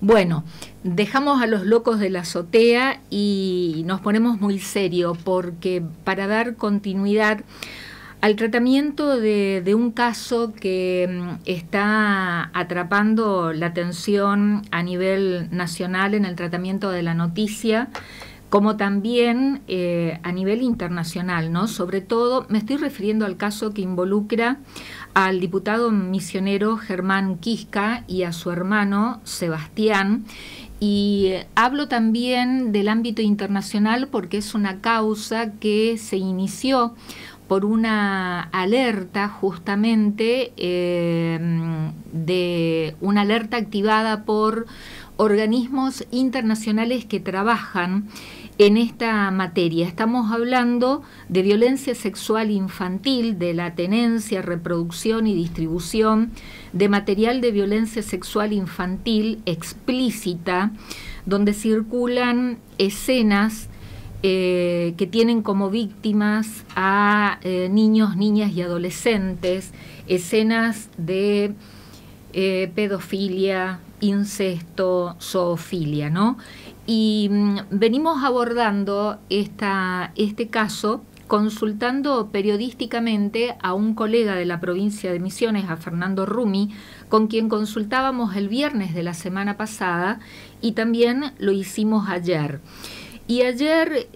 Bueno, dejamos a los locos de la azotea y nos ponemos muy serio porque para dar continuidad al tratamiento de un caso que está atrapando la atención a nivel nacional en el tratamiento de la noticia, como también a nivel internacional, ¿no? Sobre todo me estoy refiriendo al caso que involucra al diputado misionero Germán Quisca y a su hermano Sebastián, y hablo también del ámbito internacional porque es una causa que se inició por una alerta justamente de una alerta activada por organismos internacionales que trabajan en esta materia. Estamos hablando de violencia sexual infantil, de la tenencia, reproducción y distribución de material de violencia sexual infantil explícita, donde circulan escenas que tienen como víctimas a niños, niñas y adolescentes, escenas de pedofilia, incesto, zoofilia, ¿no? Y venimos abordando este caso consultando periodísticamente a un colega de la provincia de Misiones, a Fernando Rumi, con quien consultábamos el viernes de la semana pasada y también lo hicimos ayer. Y ayer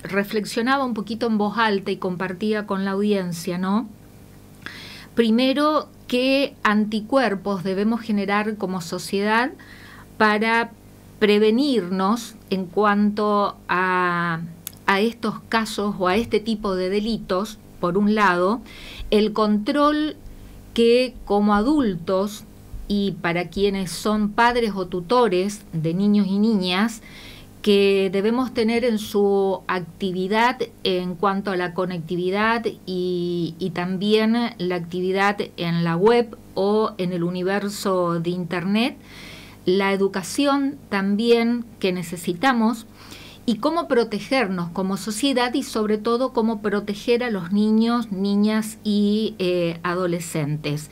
reflexionaba un poquito en voz alta y compartía con la audiencia, ¿no? Primero, ¿qué anticuerpos debemos generar como sociedad para prevenirnos en cuanto a estos casos o a este tipo de delitos? Por un lado, el control que como adultos y para quienes son padres o tutores de niños y niñas, que debemos tener en su actividad en cuanto a la conectividad y también la actividad en la web o en el universo de Internet, la educación también que necesitamos y cómo protegernos como sociedad y sobre todo cómo proteger a los niños, niñas y adolescentes.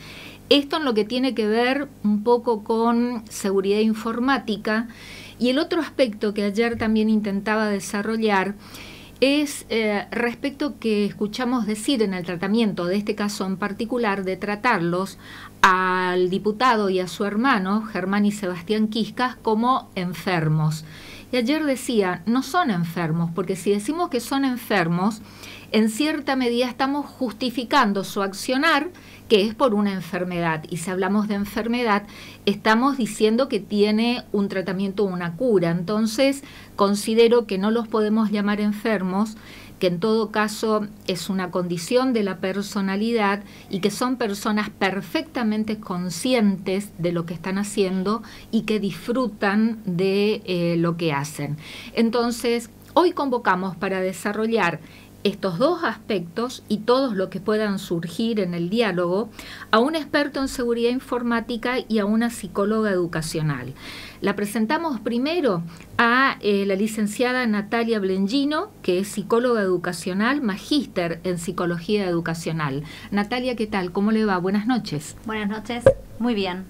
Esto en lo que tiene que ver un poco con seguridad informática. Y el otro aspecto que ayer también intentaba desarrollar es respecto que escuchamos decir en el tratamiento de este caso en particular, de tratarlos al diputado y a su hermano, Germán y Sebastián Quiscas, como enfermos. Y ayer decía, no son enfermos, porque si decimos que son enfermos, en cierta medida estamos justificando su accionar, que es por una enfermedad. Y si hablamos de enfermedad, estamos diciendo que tiene un tratamiento o una cura. Entonces, considero que no los podemos llamar enfermos, que en todo caso es una condición de la personalidad y que son personas perfectamente conscientes de lo que están haciendo y que disfrutan de lo que hacen. Entonces, hoy convocamos para desarrollar estos dos aspectos y todos los que puedan surgir en el diálogo a un experto en seguridad informática y a una psicóloga educacional. La presentamos primero a la licenciada Natalia Blengino, que es psicóloga educacional, magíster en psicología educacional. Natalia, ¿qué tal? ¿Cómo le va? Buenas noches. Buenas noches. Muy bien,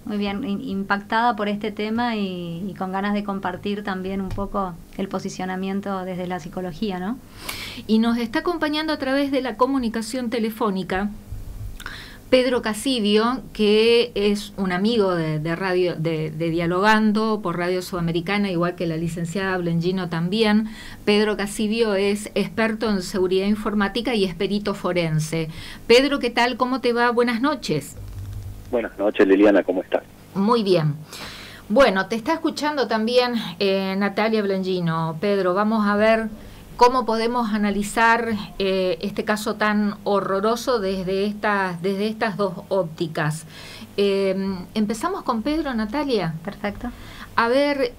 impactada por este tema y con ganas de compartir también un poco el posicionamiento desde la psicología, ¿no? Y nos está acompañando a través de la comunicación telefónica Pedro Casivio, que es un amigo de radio, de Dialogando por Radio Sudamericana, igual que la licenciada Blengino también. Pedro Casivio es experto en seguridad informática y es perito forense. Pedro, ¿qué tal? ¿Cómo te va? Buenas noches. Buenas noches, Liliana, ¿cómo estás? Muy bien. Bueno, te está escuchando también Natalia Blengino. Pedro, vamos a ver cómo podemos analizar este caso tan horroroso desde estas dos ópticas. Empezamos con Pedro, Natalia. Perfecto. A ver,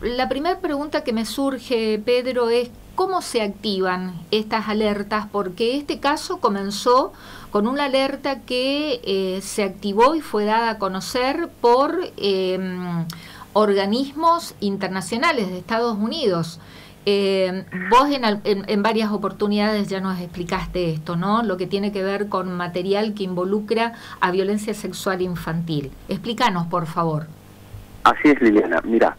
la primera pregunta que me surge, Pedro, es ¿cómo se activan estas alertas? Porque este caso comenzó con una alerta que se activó y fue dada a conocer por organismos internacionales de Estados Unidos. Vos en varias oportunidades ya nos explicaste esto, ¿no? Lo que tiene que ver con material que involucra a violencia sexual infantil. Explícanos, por favor. Así es, Liliana. Mira,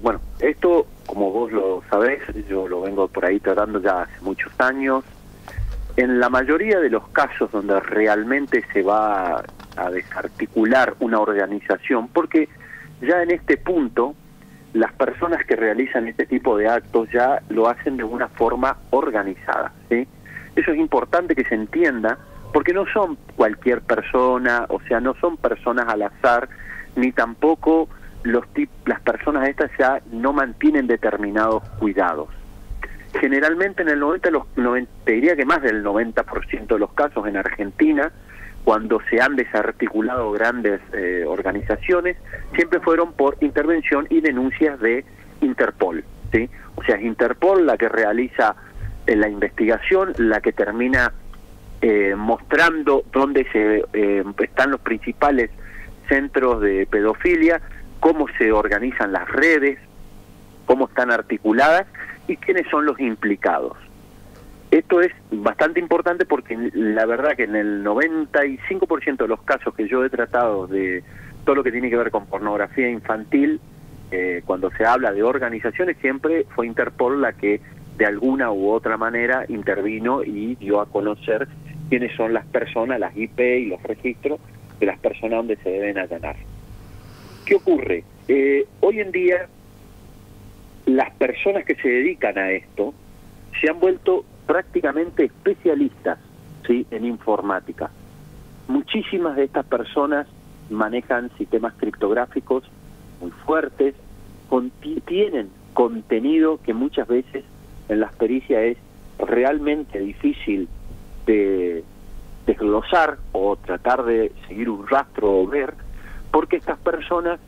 bueno, esto, como vos lo sabés, yo lo vengo por ahí tratando ya hace muchos años. En la mayoría de los casos donde realmente se va a desarticular una organización, porque ya en este punto las personas que realizan este tipo de actos ya lo hacen de una forma organizada, ¿sí? Eso es importante que se entienda, porque no son cualquier persona, o sea, no son personas al azar, ni tampoco las personas estas ya no mantienen determinados cuidados. Generalmente en el 90, te diría que más del 90% de los casos en Argentina, cuando se han desarticulado grandes organizaciones, siempre fueron por intervención y denuncias de Interpol, ¿sí? O sea, es Interpol la que realiza la investigación, la que termina mostrando dónde están los principales centros de pedofilia, cómo se organizan las redes, cómo están articuladas y quiénes son los implicados. Esto es bastante importante porque la verdad que en el 95% de los casos que yo he tratado de todo lo que tiene que ver con pornografía infantil, cuando se habla de organizaciones, siempre fue Interpol la que de alguna u otra manera intervino y dio a conocer quiénes son las personas, las IP y los registros de las personas donde se deben allanar. ¿Qué ocurre? Hoy en día las personas que se dedican a esto se han vuelto prácticamente especialistas, ¿sí?, en informática. Muchísimas de estas personas manejan sistemas criptográficos muy fuertes, tienen contenido que muchas veces en las pericias es realmente difícil de desglosar o tratar de seguir un rastro o ver, porque estas personas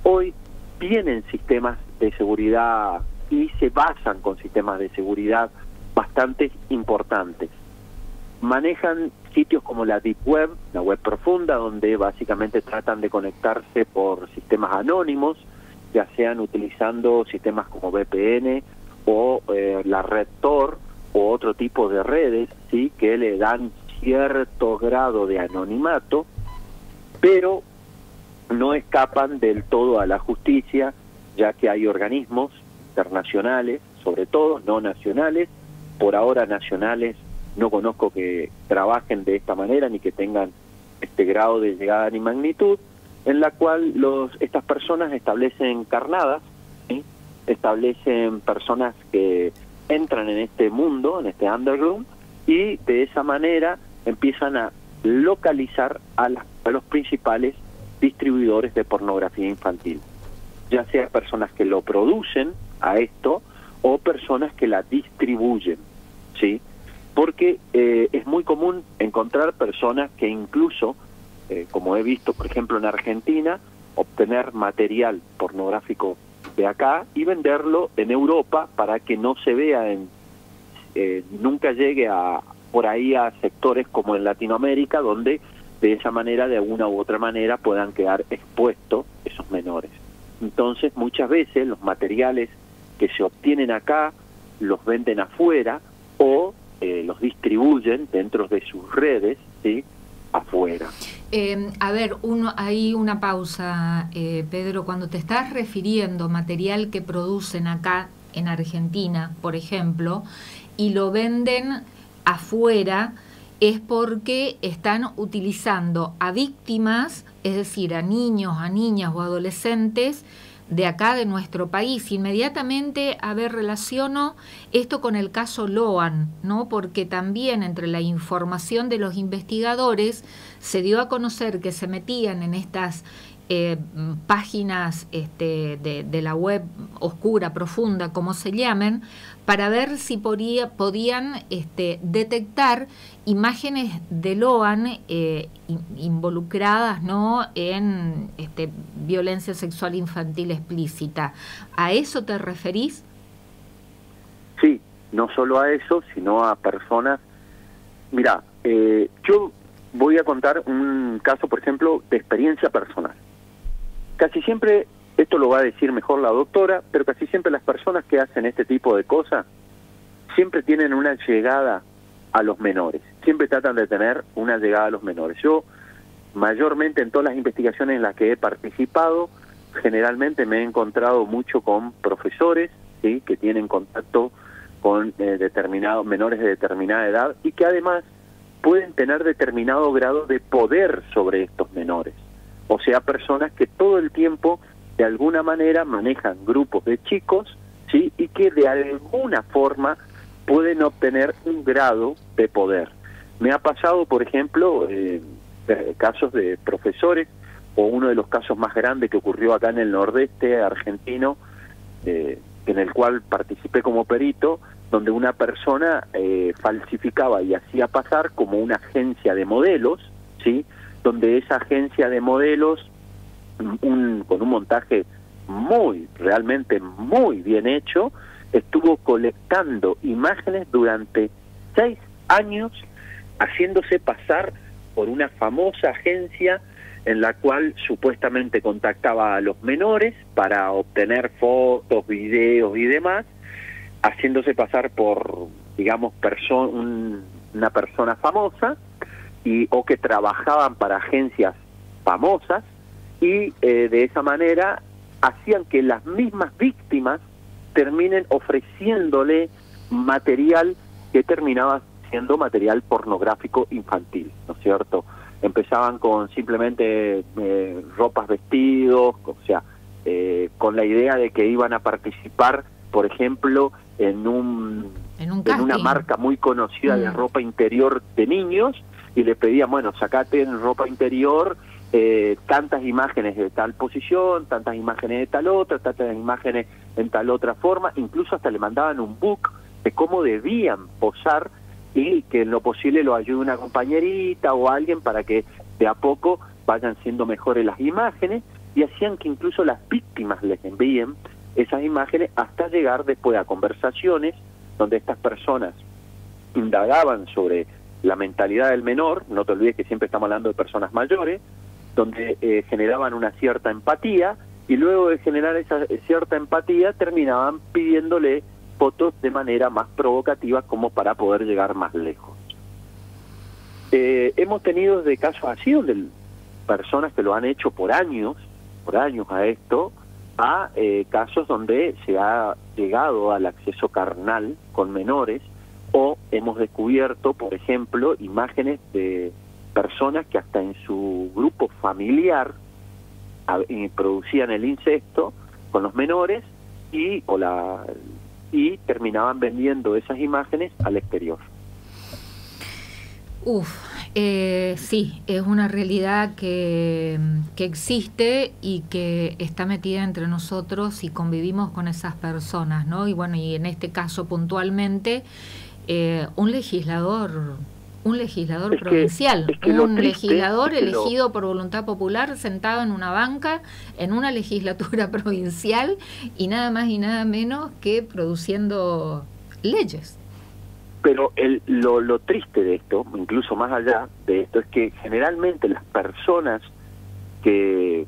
hoy tienen sistemas de seguridad y se basan con sistemas de seguridad bastante importantes. Manejan sitios como la Deep Web, la web profunda, donde básicamente tratan de conectarse por sistemas anónimos, ya sean utilizando sistemas como VPN o la red Tor o otro tipo de redes, sí, que le dan cierto grado de anonimato, pero no escapan del todo a la justicia, ya que hay organismos internacionales, sobre todo, no nacionales. Por ahora nacionales no conozco que trabajen de esta manera ni que tengan este grado de llegada ni magnitud, en la cual estas personas establecen carnadas, ¿sí?, establecen personas que entran en este mundo, en este underground, y de esa manera empiezan a localizar a los principales distribuidores de pornografía infantil, ya sea personas que lo producen a esto o personas que la distribuyen, ¿sí? Porque es muy común encontrar personas que incluso, como he visto por ejemplo en Argentina, obtener material pornográfico de acá y venderlo en Europa para que no se vea nunca llegue por ahí a sectores como en Latinoamérica, donde de esa manera, de alguna u otra manera, puedan quedar expuestos esos menores. Entonces muchas veces los materiales que se obtienen acá los venden afuera o los distribuyen dentro de sus redes, ¿sí?, afuera. A ver, hay una pausa, Pedro. Cuando te estás refiriendo material que producen acá en Argentina, por ejemplo, y lo venden afuera, es porque están utilizando a víctimas, es decir, a niños, a niñas o adolescentes de acá, de nuestro país. Inmediatamente, relaciono esto con el caso Loan, ¿no? Porque también entre la información de los investigadores se dio a conocer que se metían en estas páginas de la web oscura, profunda, como se llamen, para ver si podían detectar imágenes de Loan involucradas, ¿no?, en violencia sexual infantil explícita. ¿A eso te referís? Sí, no solo a eso, sino a personas. Mira, yo voy a contar un caso, por ejemplo, de experiencia personal. Casi siempre, esto lo va a decir mejor la doctora, pero casi siempre las personas que hacen este tipo de cosas siempre tienen una llegada a los menores, siempre tratan de tener una llegada a los menores. Yo, mayormente en todas las investigaciones en las que he participado, generalmente me he encontrado mucho con profesores, ¿sí?, que tienen contacto con determinados menores de determinada edad y que además pueden tener determinado grado de poder sobre estos menores. O sea, personas que todo el tiempo, de alguna manera, manejan grupos de chicos, ¿sí?, y que de alguna forma pueden obtener un grado de poder. Me ha pasado, por ejemplo, casos de profesores, o uno de los casos más grandes que ocurrió acá en el nordeste argentino, en el cual participé como perito, donde una persona falsificaba y hacía pasar como una agencia de modelos, ¿sí?, donde esa agencia de modelos, con un montaje realmente muy bien hecho, estuvo colectando imágenes durante 6 años, haciéndose pasar por una famosa agencia en la cual supuestamente contactaba a los menores para obtener fotos, videos y demás, haciéndose pasar por, digamos, una persona famosa, o que trabajaban para agencias famosas, y de esa manera hacían que las mismas víctimas terminen ofreciéndole material que terminaba siendo material pornográfico infantil, ¿no es cierto? Empezaban con simplemente ropas, vestidos, o sea, con la idea de que iban a participar, por ejemplo, en una marca muy conocida de ropa interior de niños, y le pedían, bueno, sacate en ropa interior tantas imágenes de tal posición, tantas imágenes de tal otra, tantas imágenes en tal otra forma, incluso hasta le mandaban un book de cómo debían posar, y que en lo posible lo ayude una compañerita o alguien para que de a poco vayan siendo mejores las imágenes, y hacían que incluso las víctimas les envíen esas imágenes, hasta llegar después a conversaciones donde estas personas indagaban sobre la mentalidad del menor. No te olvides que siempre estamos hablando de personas mayores, donde generaban una cierta empatía, y luego de generar esa cierta empatía terminaban pidiéndole fotos de manera más provocativa, como para poder llegar más lejos. Hemos tenido de casos así, donde personas que lo han hecho por años a esto, a casos donde se ha llegado al acceso carnal con menores, o hemos descubierto, por ejemplo, imágenes de personas que hasta en su grupo familiar producían el incesto con los menores, y terminaban vendiendo esas imágenes al exterior. Sí, es una realidad que existe y que está metida entre nosotros, y convivimos con esas personas, ¿no? Y bueno, y en este caso puntualmente, un legislador provincial, un legislador elegido por voluntad popular, sentado en una banca en una legislatura provincial, y nada más y nada menos que produciendo leyes. Pero lo triste de esto, incluso más allá de esto, es que generalmente las personas que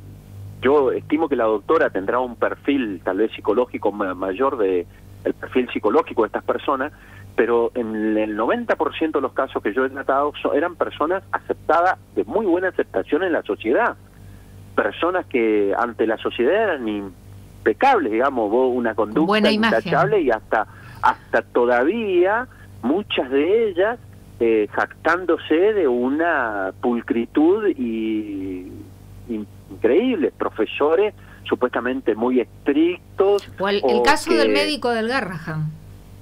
yo estimo que la doctora tendrá un perfil tal vez psicológico mayor de el perfil psicológico de estas personas, pero en el 90% de los casos que yo he tratado eran personas aceptadas, de muy buena aceptación en la sociedad, personas que ante la sociedad eran impecables, digamos, una conducta intachable, y hasta todavía muchas de ellas jactándose de una pulcritud increíble, profesores supuestamente muy estrictos. O el caso del médico del Garrahan,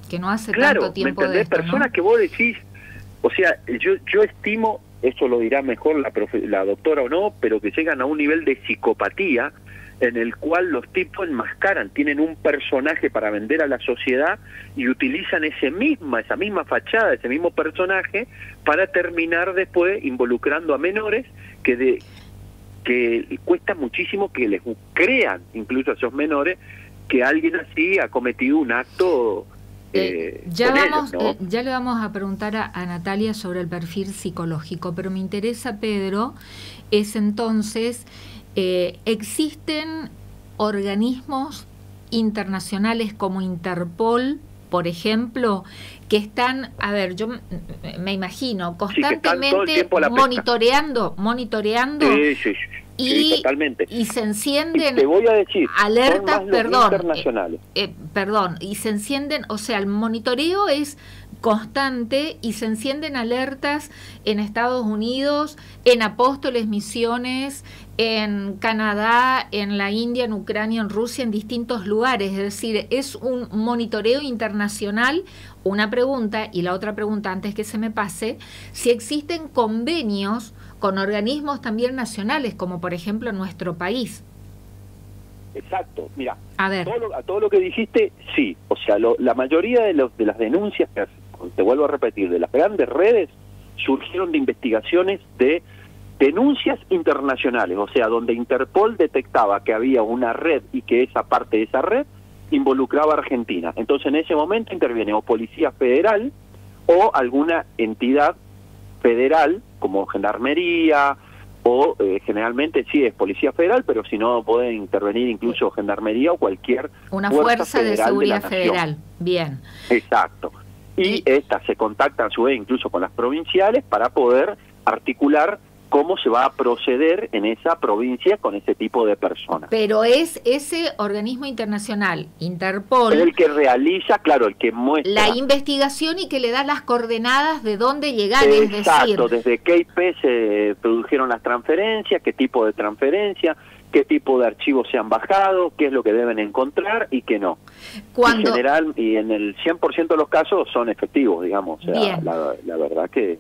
que no hace tanto tiempo de esto, personas, ¿no?, que vos decís, o sea, yo estimo, eso lo dirá mejor la doctora o no, pero que llegan a un nivel de psicopatía en el cual los tipos enmascaran, tienen un personaje para vender a la sociedad, y utilizan esa misma fachada, ese mismo personaje, para terminar después involucrando a menores que cuesta muchísimo que les crean, incluso a esos menores, que alguien así ha cometido un acto Ya ellos, ¿no? ya le vamos a preguntar a Natalia sobre el perfil psicológico, pero me interesa, Pedro, es entonces, ¿existen organismos internacionales como Interpol, por ejemplo, que están, a ver, yo me imagino, constantemente monitoreando sí, totalmente. y se encienden, y te voy a decir, alertas, internacionales. Y se encienden, o sea, el monitoreo es constante y se encienden alertas en Estados Unidos, en Apóstoles Misiones, en Canadá, en la India, en Ucrania, en Rusia, en distintos lugares. Es decir, es un monitoreo internacional. Una pregunta, y la otra pregunta antes que se me pase, si existen convenios con organismos también nacionales, como por ejemplo en nuestro país. Exacto, mira, a ver, todo lo que dijiste, sí, o sea, la mayoría de las denuncias, te vuelvo a repetir, de las grandes redes, surgieron de investigaciones de denuncias internacionales, o sea, donde Interpol detectaba que había una red y que esa parte de esa red involucraba a Argentina. Entonces en ese momento interviene o Policía Federal o alguna entidad federal como Gendarmería, o generalmente sí es Policía Federal, pero si no puede intervenir incluso Gendarmería o cualquier una fuerza de seguridad federal. Bien. Exacto. Y estas se contactan a su vez incluso con las provinciales para poder articular cómo se va a proceder en esa provincia con ese tipo de personas. Pero es ese organismo internacional, Interpol, el que realiza, claro, el que muestra la investigación y que le da las coordenadas de dónde llegar. Exacto, desde qué IP se produjeron las transferencias, qué tipo de transferencia, qué tipo de archivos se han bajado, qué es lo que deben encontrar y qué no. En general, y en el 100% de los casos son efectivos, digamos, o sea, la verdad que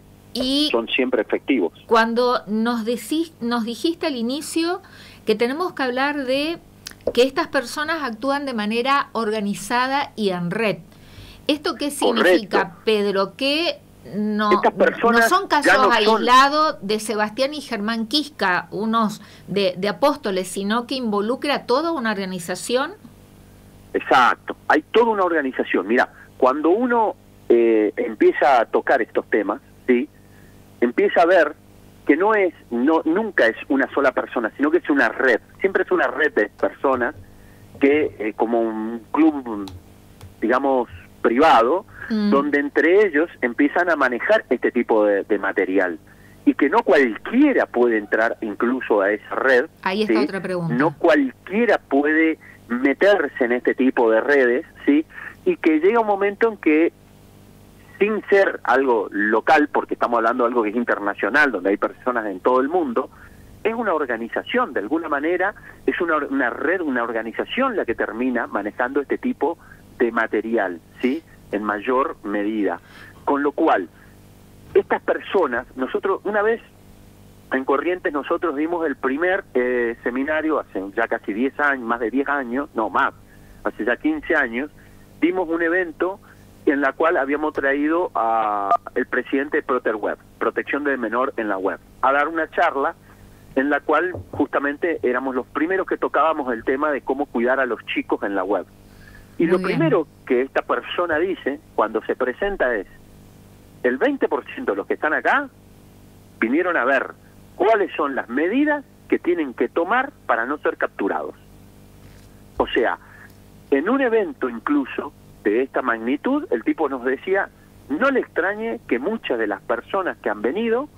son siempre efectivos. Cuando nos dijiste al inicio que tenemos que hablar de que estas personas actúan de manera organizada y en red. ¿Esto qué significa, correcto, Pedro? Que no son casos aislados de Sebastián y Germán Quisca, unos de Apóstoles, sino que involucra a toda una organización. Exacto, hay toda una organización. Mira, cuando uno empieza a tocar estos temas, ¿sí?, empieza a ver que nunca es una sola persona, sino que es una red. Siempre es una red de personas que, como un club, digamos, privado, donde entre ellos empiezan a manejar este tipo de material. Y que no cualquiera puede entrar incluso a esa red. Ahí está, ¿sí?, otra pregunta. No cualquiera puede meterse en este tipo de redes, ¿sí? Y que llega un momento en que, sin ser algo local, porque estamos hablando de algo que es internacional, donde hay personas en todo el mundo, es una organización, de alguna manera, es una red, una organización la que termina manejando este tipo de material, ¿sí?, en mayor medida. Con lo cual, estas personas, nosotros, una vez en Corrientes, nosotros dimos el primer seminario, hace ya casi 10 años, más de 10 años, no más, hace ya 15 años, dimos un evento en la cual habíamos traído a el presidente de ProterWeb, Protección del Menor en la Web, a dar una charla en la cual justamente éramos los primeros que tocábamos el tema de cómo cuidar a los chicos en la web. Y lo primero que esta persona dice cuando se presenta es: el 20% de los que están acá vinieron a ver cuáles son las medidas que tienen que tomar para no ser capturados. O sea, en un evento incluso de esta magnitud, el tipo nos decía, no le extrañe que muchas de las personas que han venido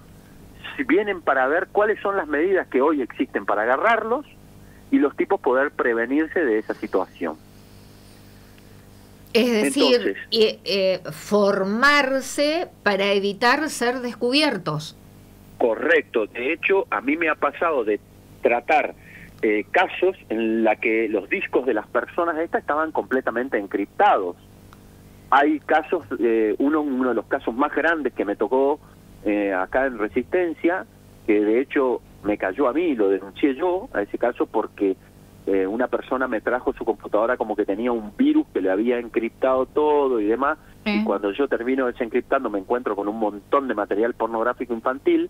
vienen para ver cuáles son las medidas que hoy existen para agarrarlos y los tipos poder prevenirse de esa situación. Es decir, formarse para evitar ser descubiertos. Correcto. De hecho, a mí me ha pasado de tratar casos en la que los discos de las personas estas estaban completamente encriptados. Hay casos, uno de los casos más grandes que me tocó acá en Resistencia, que de hecho me cayó a mí, lo denuncié yo a ese caso porque una persona me trajo su computadora como que tenía un virus que le había encriptado todo y demás, y cuando yo termino desencriptando me encuentro con un montón de material pornográfico infantil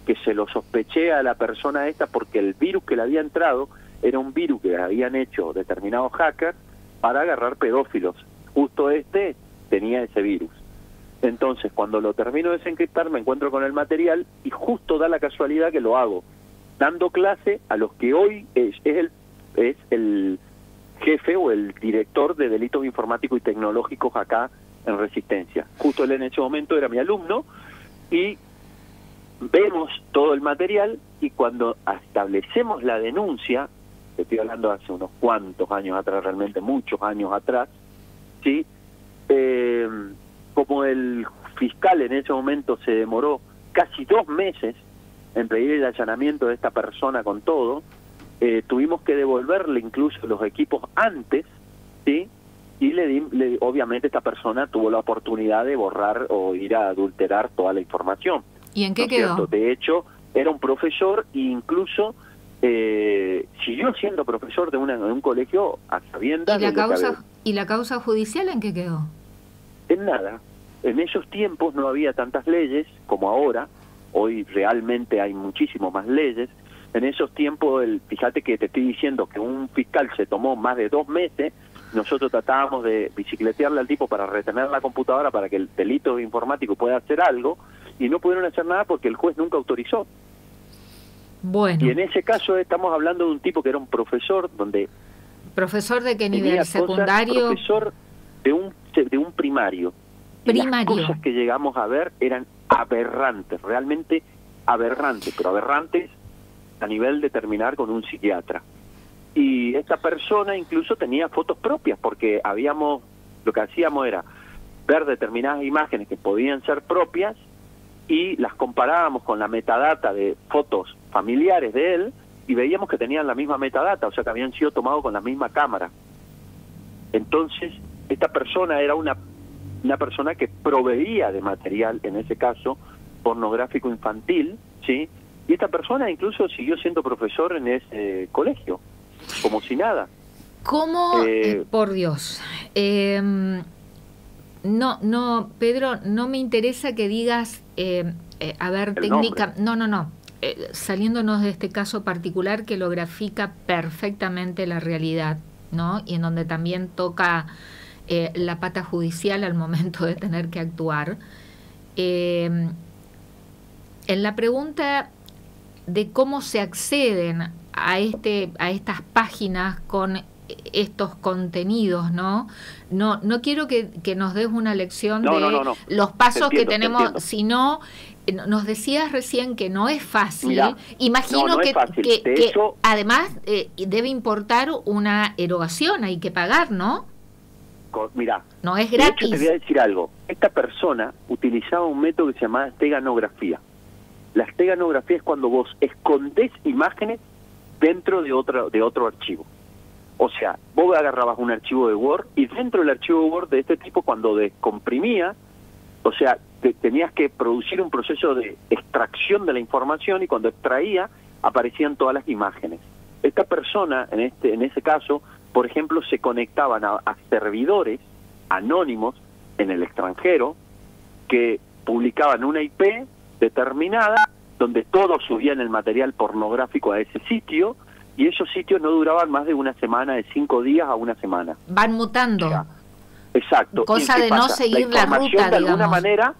que se lo sospeché a la persona esta porque el virus que le había entrado era un virus que habían hecho determinados hackers para agarrar pedófilos. Justo tenía ese virus. Entonces, cuando lo termino de desencriptar, me encuentro con el material y justo da la casualidad que lo hago dando clase a los que hoy es el jefe o el director de delitos informáticos y tecnológicos acá en Resistencia. Justo él en ese momento era mi alumno y vemos todo el material, y cuando establecemos la denuncia, estoy hablando hace unos cuantos años atrás, realmente muchos años atrás, ¿sí? Como el fiscal en ese momento se demoró casi 2 meses en pedir el allanamiento de esta persona con todo, tuvimos que devolverle incluso los equipos antes, ¿sí? Y obviamente esta persona tuvo la oportunidad de borrar o ir a adulterar toda la información. ¿Y en qué quedó? De hecho, era un profesor e incluso siguió siendo profesor de un colegio a sabiendas. ¿Y la causa judicial en qué quedó? En nada. En esos tiempos no había tantas leyes como ahora. Hoy realmente hay muchísimo más leyes. En esos tiempos, fíjate que te estoy diciendo que un fiscal se tomó más de 2 meses. Nosotros tratábamos de bicicletearle al tipo para retener la computadora para que el delito informático pueda hacer algo, y no pudieron hacer nada porque el juez nunca autorizó. Bueno. Y en ese caso estamos hablando de un tipo que era un profesor, donde... ¿Profesor de qué nivel? ¿Secundario? Profesor de un primario. Primario. Y las cosas que llegamos a ver eran aberrantes, realmente aberrantes, pero aberrantes a nivel de terminar con un psiquiatra. Y esta persona incluso tenía fotos propias, porque lo que hacíamos era ver determinadas imágenes que podían ser propias y las comparábamos con la metadata de fotos familiares de él y veíamos que tenían la misma metadata, o sea que habían sido tomados con la misma cámara. Entonces, esta persona era una persona que proveía de material, en ese caso, pornográfico infantil, ¿sí? Y esta persona incluso siguió siendo profesor en ese colegio, como si nada. ¿Cómo? Por Dios. No, Pedro, no me interesa que digas, a ver, técnica... No. Saliéndonos de este caso particular que lo grafica perfectamente la realidad, ¿no? Y en donde también toca la pata judicial al momento de tener que actuar. En la pregunta de cómo se acceden a estas páginas con estos contenidos, ¿no? No quiero que nos des una lección de los pasos que tenemos, sino nos decías recién que no es fácil. Mirá, imagino no que, es fácil. que además debe importar una erogación, hay que pagar, ¿no? Mirá, no es gratis. De hecho, te voy a decir algo. Esta persona utilizaba un método que se llamaba esteganografía. La esteganografía es cuando vos escondés imágenes dentro de otro archivo. O sea, vos agarrabas un archivo de Word y dentro del archivo de Word de este tipo, cuando descomprimía, o sea, tenías que producir un proceso de extracción de la información, y cuando extraía aparecían todas las imágenes. Esta persona, en ese caso, por ejemplo, se conectaban a servidores anónimos en el extranjero que publicaban una IP determinada donde todos subían el material pornográfico a ese sitio, y esos sitios no duraban más de una semana, de 5 días a una semana. Van mutando. O sea, exacto. Cosa de no seguir la ruta, de alguna digamos. manera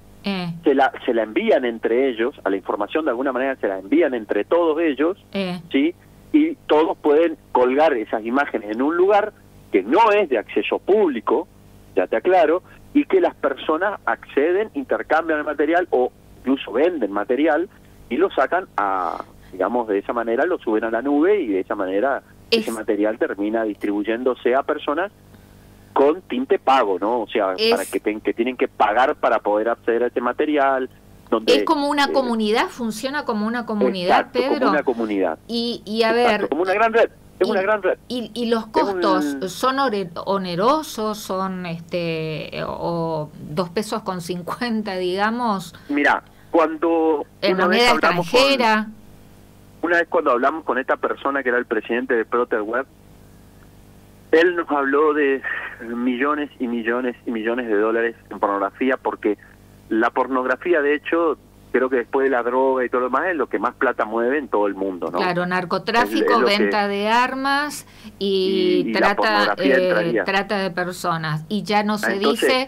se la envían entre ellos, a la información de alguna manera se la envían entre todos ellos, ¿sí? Y todos pueden colgar esas imágenes en un lugar que no es de acceso público, ya te aclaro, y que las personas acceden, intercambian el material o incluso venden material y lo sacan digamos, de esa manera lo suben a la nube, y de esa manera ese material termina distribuyéndose a personas con tinte pago, ¿no? O sea, para que tienen que pagar para poder acceder a ese material. Donde, es como una comunidad, funciona como una comunidad, exacto, Pedro. Como una comunidad. Y a ver... Como una gran red. Es una gran red. ¿Y los costos son onerosos? ¿Son o 2 pesos con 50, digamos? Mira, cuando... ¿En moneda extranjera? Una vez cuando hablamos con esta persona que era el presidente de ProterWeb, él nos habló de millones y millones y millones de dólares en pornografía, porque la pornografía, de hecho, creo que después de la droga y todo lo demás es lo que más plata mueve en todo el mundo, ¿no? Claro, narcotráfico, venta de armas y trata de personas. Y ya no se dice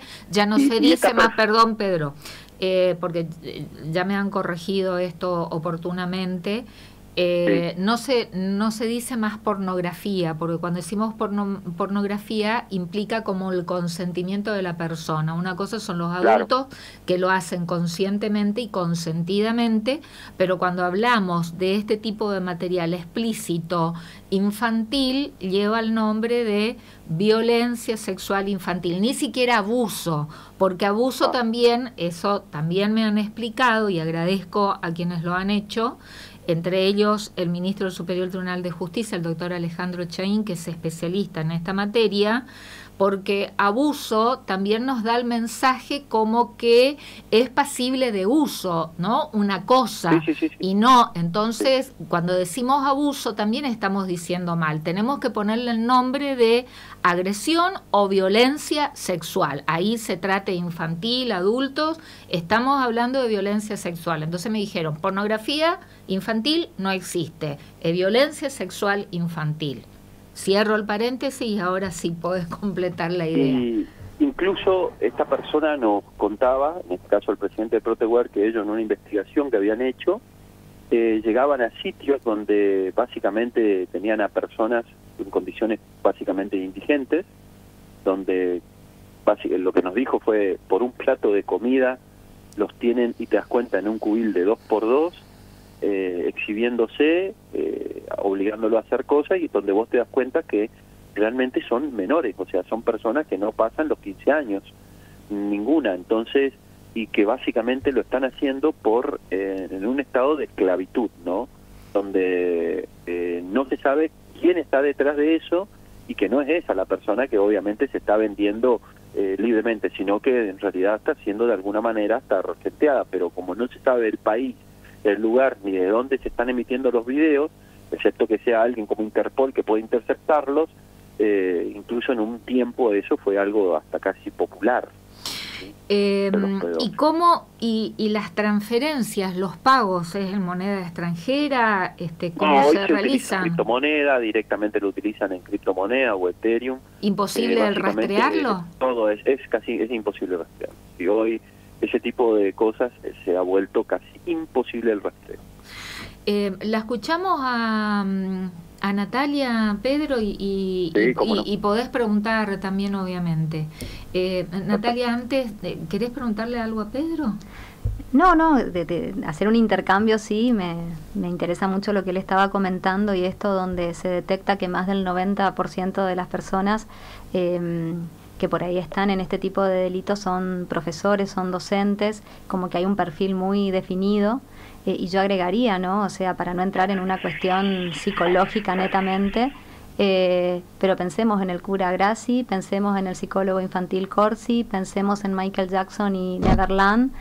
más, perdón Pedro, porque ya me han corregido esto oportunamente. No se dice más pornografía, porque cuando decimos pornografía implica como el consentimiento de la persona. Una cosa son los adultos que lo hacen conscientemente y consentidamente, pero cuando hablamos de este tipo de material explícito infantil, lleva el nombre de violencia sexual infantil, ni siquiera abuso, porque abuso también, eso también me han explicado y agradezco a quienes lo han hecho, entre ellos el ministro del Superior Tribunal de Justicia, el doctor Alejandro Chaín, que es especialista en esta materia, porque abuso también nos da el mensaje como que es pasible de uso, ¿no? Una cosa, sí. Y no, entonces cuando decimos abuso también estamos diciendo mal, tenemos que ponerle el nombre de agresión o violencia sexual, ahí se trate infantil, adultos, estamos hablando de violencia sexual. Entonces me dijeron, pornografía infantil no existe, violencia sexual infantil. Cierro el paréntesis y ahora sí podés completar la idea. Y incluso esta persona nos contaba, en este caso el presidente de Proteware, que ellos en una investigación que habían hecho, llegaban a sitios donde básicamente tenían a personas en condiciones básicamente indigentes, donde lo que nos dijo fue, por un plato de comida los tienen, y te das cuenta, en un cubil de 2x2, exhibiéndose, obligándolo a hacer cosas, y donde vos te das cuenta que realmente son menores, o sea, son personas que no pasan los 15 años, ninguna, entonces, y que básicamente lo están haciendo en un estado de esclavitud, ¿no? Donde no se sabe quién está detrás de eso, y que no es esa la persona que obviamente se está vendiendo libremente, sino que en realidad está siendo de alguna manera hasta regenteada, pero como no se sabe el país, el lugar ni de dónde se están emitiendo los videos, excepto que sea alguien como Interpol que puede interceptarlos, incluso en un tiempo eso fue algo hasta casi popular. ¿Y cómo y las transferencias, los pagos, es en moneda extranjera? ¿Cómo se realizan? Criptomoneda, directamente lo utilizan en criptomoneda o Ethereum. ¿Imposible el rastrearlo? Todo es imposible rastrearlo. Y hoy ese tipo de cosas se ha vuelto casi imposible el rastreo. La escuchamos a Natalia, Pedro, y podés preguntar también, obviamente. Natalia, antes, ¿querés preguntarle algo a Pedro? No, de hacer un intercambio sí, me interesa mucho lo que él estaba comentando, y esto donde se detecta que más del 90% de las personas que por ahí están en este tipo de delitos son profesores, son docentes, como que hay un perfil muy definido, y yo agregaría, ¿no? O sea, para no entrar en una cuestión psicológica netamente, pero pensemos en el cura Grassi, pensemos en el psicólogo infantil Corsi, pensemos en Michael Jackson y Neverland.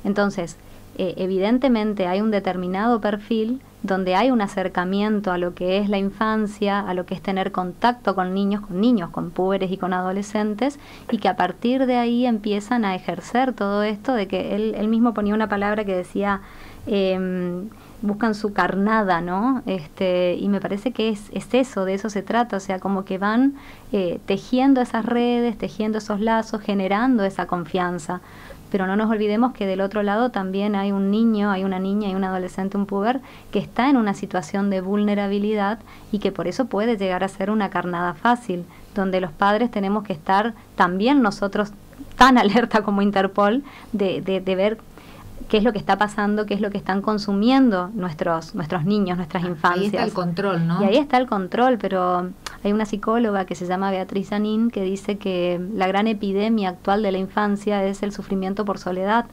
Entonces, evidentemente hay un determinado perfil donde hay un acercamiento a lo que es la infancia, a lo que es tener contacto con niños, con púberes y con adolescentes, y que a partir de ahí empiezan a ejercer todo esto, de que él mismo ponía una palabra que decía, buscan su carnada, ¿no? Y me parece que es eso, de eso se trata, o sea, como que van tejiendo esas redes, tejiendo esos lazos, generando esa confianza. Pero no nos olvidemos que del otro lado también hay un niño, hay una niña, hay un adolescente, un puber, que está en una situación de vulnerabilidad y que por eso puede llegar a ser una carnada fácil, donde los padres tenemos que estar también nosotros tan alerta como Interpol de ver qué es lo que está pasando, qué es lo que están consumiendo nuestros niños, nuestras infancias. Ahí está el control, ¿no? Y ahí está el control, pero hay una psicóloga que se llama Beatriz Anín que dice que la gran epidemia actual de la infancia es el sufrimiento por soledad.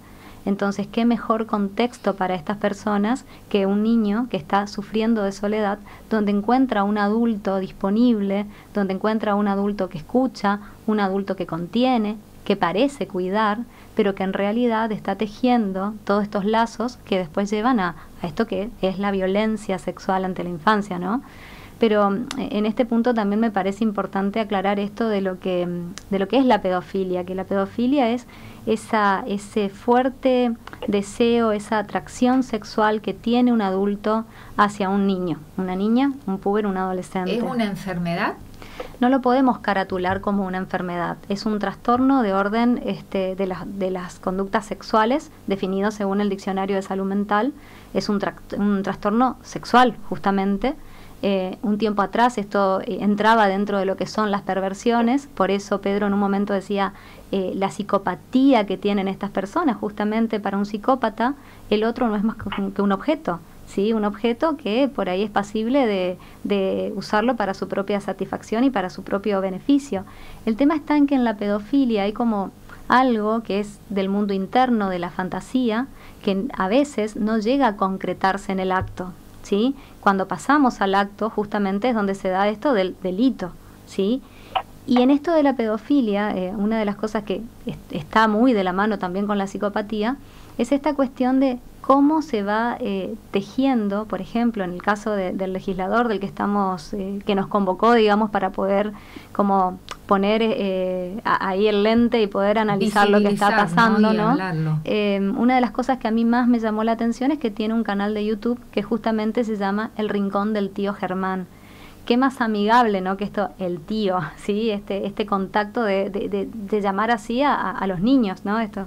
Entonces, ¿qué mejor contexto para estas personas que un niño que está sufriendo de soledad, donde encuentra un adulto disponible, donde encuentra un adulto que escucha, un adulto que contiene, que parece cuidar, pero que en realidad está tejiendo todos estos lazos que después llevan a esto que es la violencia sexual ante la infancia, ¿no? Pero en este punto también me parece importante aclarar esto de lo que es la pedofilia, que la pedofilia es ese fuerte deseo, esa atracción sexual que tiene un adulto hacia un niño, una niña, un puber, un adolescente. ¿Es una enfermedad? No lo podemos caratular como una enfermedad. Es un trastorno de orden de las conductas sexuales, definido según el Diccionario de Salud Mental. Es un trastorno sexual, justamente. Un tiempo atrás esto entraba dentro de lo que son las perversiones, por eso Pedro en un momento decía la psicopatía que tienen estas personas. Justamente para un psicópata el otro no es más que un objeto, ¿sí? Un objeto que por ahí es pasible de usarlo para su propia satisfacción y para su propio beneficio. El tema está en que en la pedofilia hay como algo que es del mundo interno, de la fantasía, que a veces no llega a concretarse en el acto, ¿sí? Cuando pasamos al acto, justamente es donde se da esto del delito, ¿sí? Y en esto de la pedofilia, una de las cosas que está muy de la mano también con la psicopatía, es esta cuestión de cómo se va tejiendo, por ejemplo, en el caso del legislador del que estamos, que nos convocó, digamos, para poder como poner ahí el lente y poder analizar lo que está pasando, ¿no? Una de las cosas que a mí más me llamó la atención es que tiene un canal de YouTube que justamente se llama El Rincón del Tío Germán. Qué más amigable, ¿no? Que esto, el tío, ¿sí? Este contacto de llamar así a los niños, ¿no? Esto.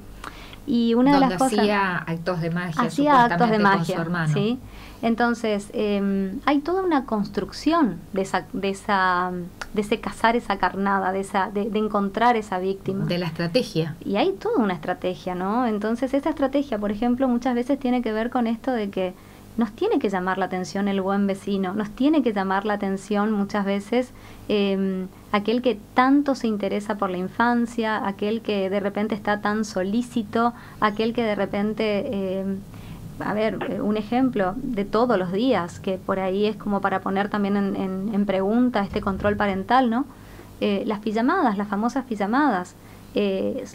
Y una de las cosas, hacía actos de magia, hacía actos de magia, con su hermano. ¿sí? Entonces hay toda una construcción de ese cazar esa carnada, de encontrar esa víctima, de la estrategia. Y hay toda una estrategia, ¿no? Entonces esta estrategia, por ejemplo, muchas veces tiene que ver con esto de que nos tiene que llamar la atención el buen vecino, nos tiene que llamar la atención muchas veces aquel que tanto se interesa por la infancia, aquel que de repente está tan solícito, aquel que de repente, un ejemplo de todos los días, que por ahí es como para poner también en pregunta este control parental, ¿no? Las pijamadas, las famosas pijamadas,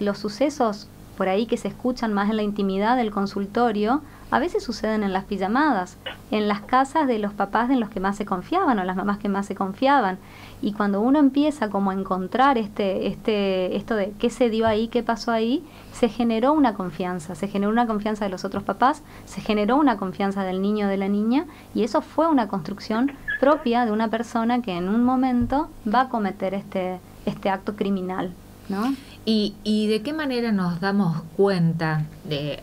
los sucesos por ahí que se escuchan más en la intimidad del consultorio, a veces suceden en las pijamadas, en las casas de los papás en los que más se confiaban o las mamás que más se confiaban. Y cuando uno empieza como a encontrar esto de qué se dio ahí, qué pasó ahí, se generó una confianza de los otros papás, se generó una confianza del niño o de la niña, y eso fue una construcción propia de una persona que en un momento va a cometer este acto criminal, ¿no? ¿Y de qué manera nos damos cuenta?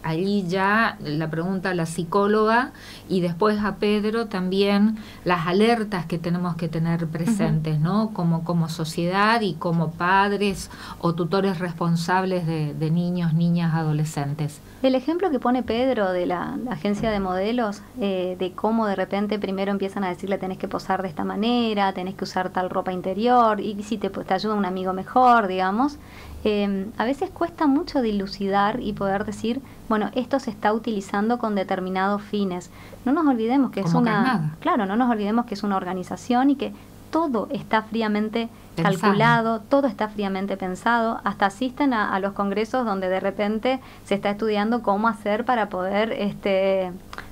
Allí ya la pregunta a la psicóloga y después a Pedro también las alertas que tenemos que tener presentes, ¿no? Como sociedad y como padres o tutores responsables de niños, niñas, adolescentes. El ejemplo que pone Pedro de la agencia de modelos, de cómo de repente primero empiezan a decirle tenés que posar de esta manera, tenés que usar tal ropa interior, y si te ayuda un amigo mejor, digamos. A veces cuesta mucho dilucidar y poder decir, bueno, esto se está utilizando con determinados fines. No nos olvidemos que no nos olvidemos que es una organización y que todo está fríamente calculado, todo está fríamente pensado. Hasta asisten a los congresos donde de repente se está estudiando cómo hacer para poder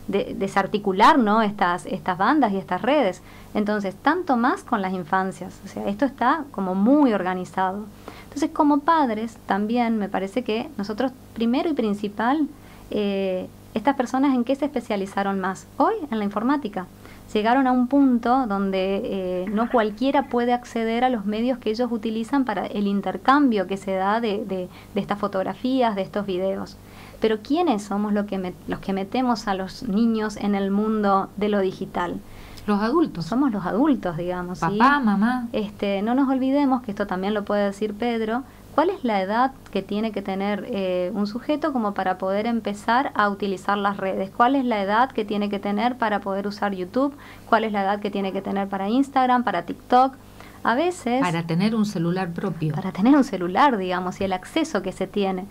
desarticular, ¿no? estas bandas y estas redes. Entonces, tanto más con las infancias. O sea, esto está como muy organizado. Entonces, como padres, también me parece que nosotros, primero y principal, estas personas, ¿en qué se especializaron más? Hoy, en la informática. Llegaron a un punto donde no cualquiera puede acceder a los medios que ellos utilizan para el intercambio que se da de estas fotografías, de estos videos. Pero ¿quiénes somos los que metemos a los niños en el mundo de lo digital? Los adultos. Somos los adultos, digamos. Papá, ¿sí? Mamá. No nos olvidemos, que esto también lo puede decir Pedro, ¿cuál es la edad que tiene que tener un sujeto como para poder empezar a utilizar las redes? ¿Cuál es la edad que tiene que tener para poder usar YouTube? ¿Cuál es la edad que tiene que tener para Instagram, para TikTok? A veces... Para tener un celular propio. Para tener un celular, digamos, y el acceso que se tiene.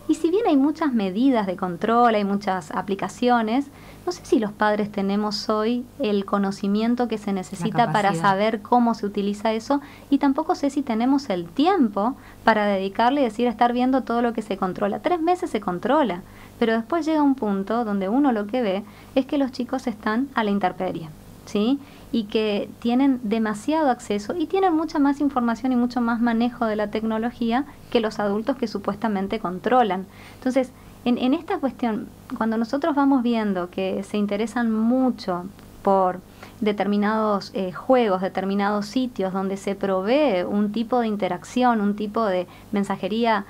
Y si bien hay muchas medidas de control, hay muchas aplicaciones, no sé si los padres tenemos hoy el conocimiento que se necesita para saber cómo se utiliza eso, y tampoco sé si tenemos el tiempo para dedicarle y decir, estar viendo todo lo que se controla. 3 meses se controla, pero después llega un punto donde uno lo que ve es que los chicos están a la intemperie. ¿sí? Y que tienen demasiado acceso y tienen mucha más información y mucho más manejo de la tecnología que los adultos que supuestamente controlan. Entonces, en esta cuestión, cuando nosotros vamos viendo que se interesan mucho por determinados juegos, determinados sitios donde se provee un tipo de interacción, un tipo de mensajería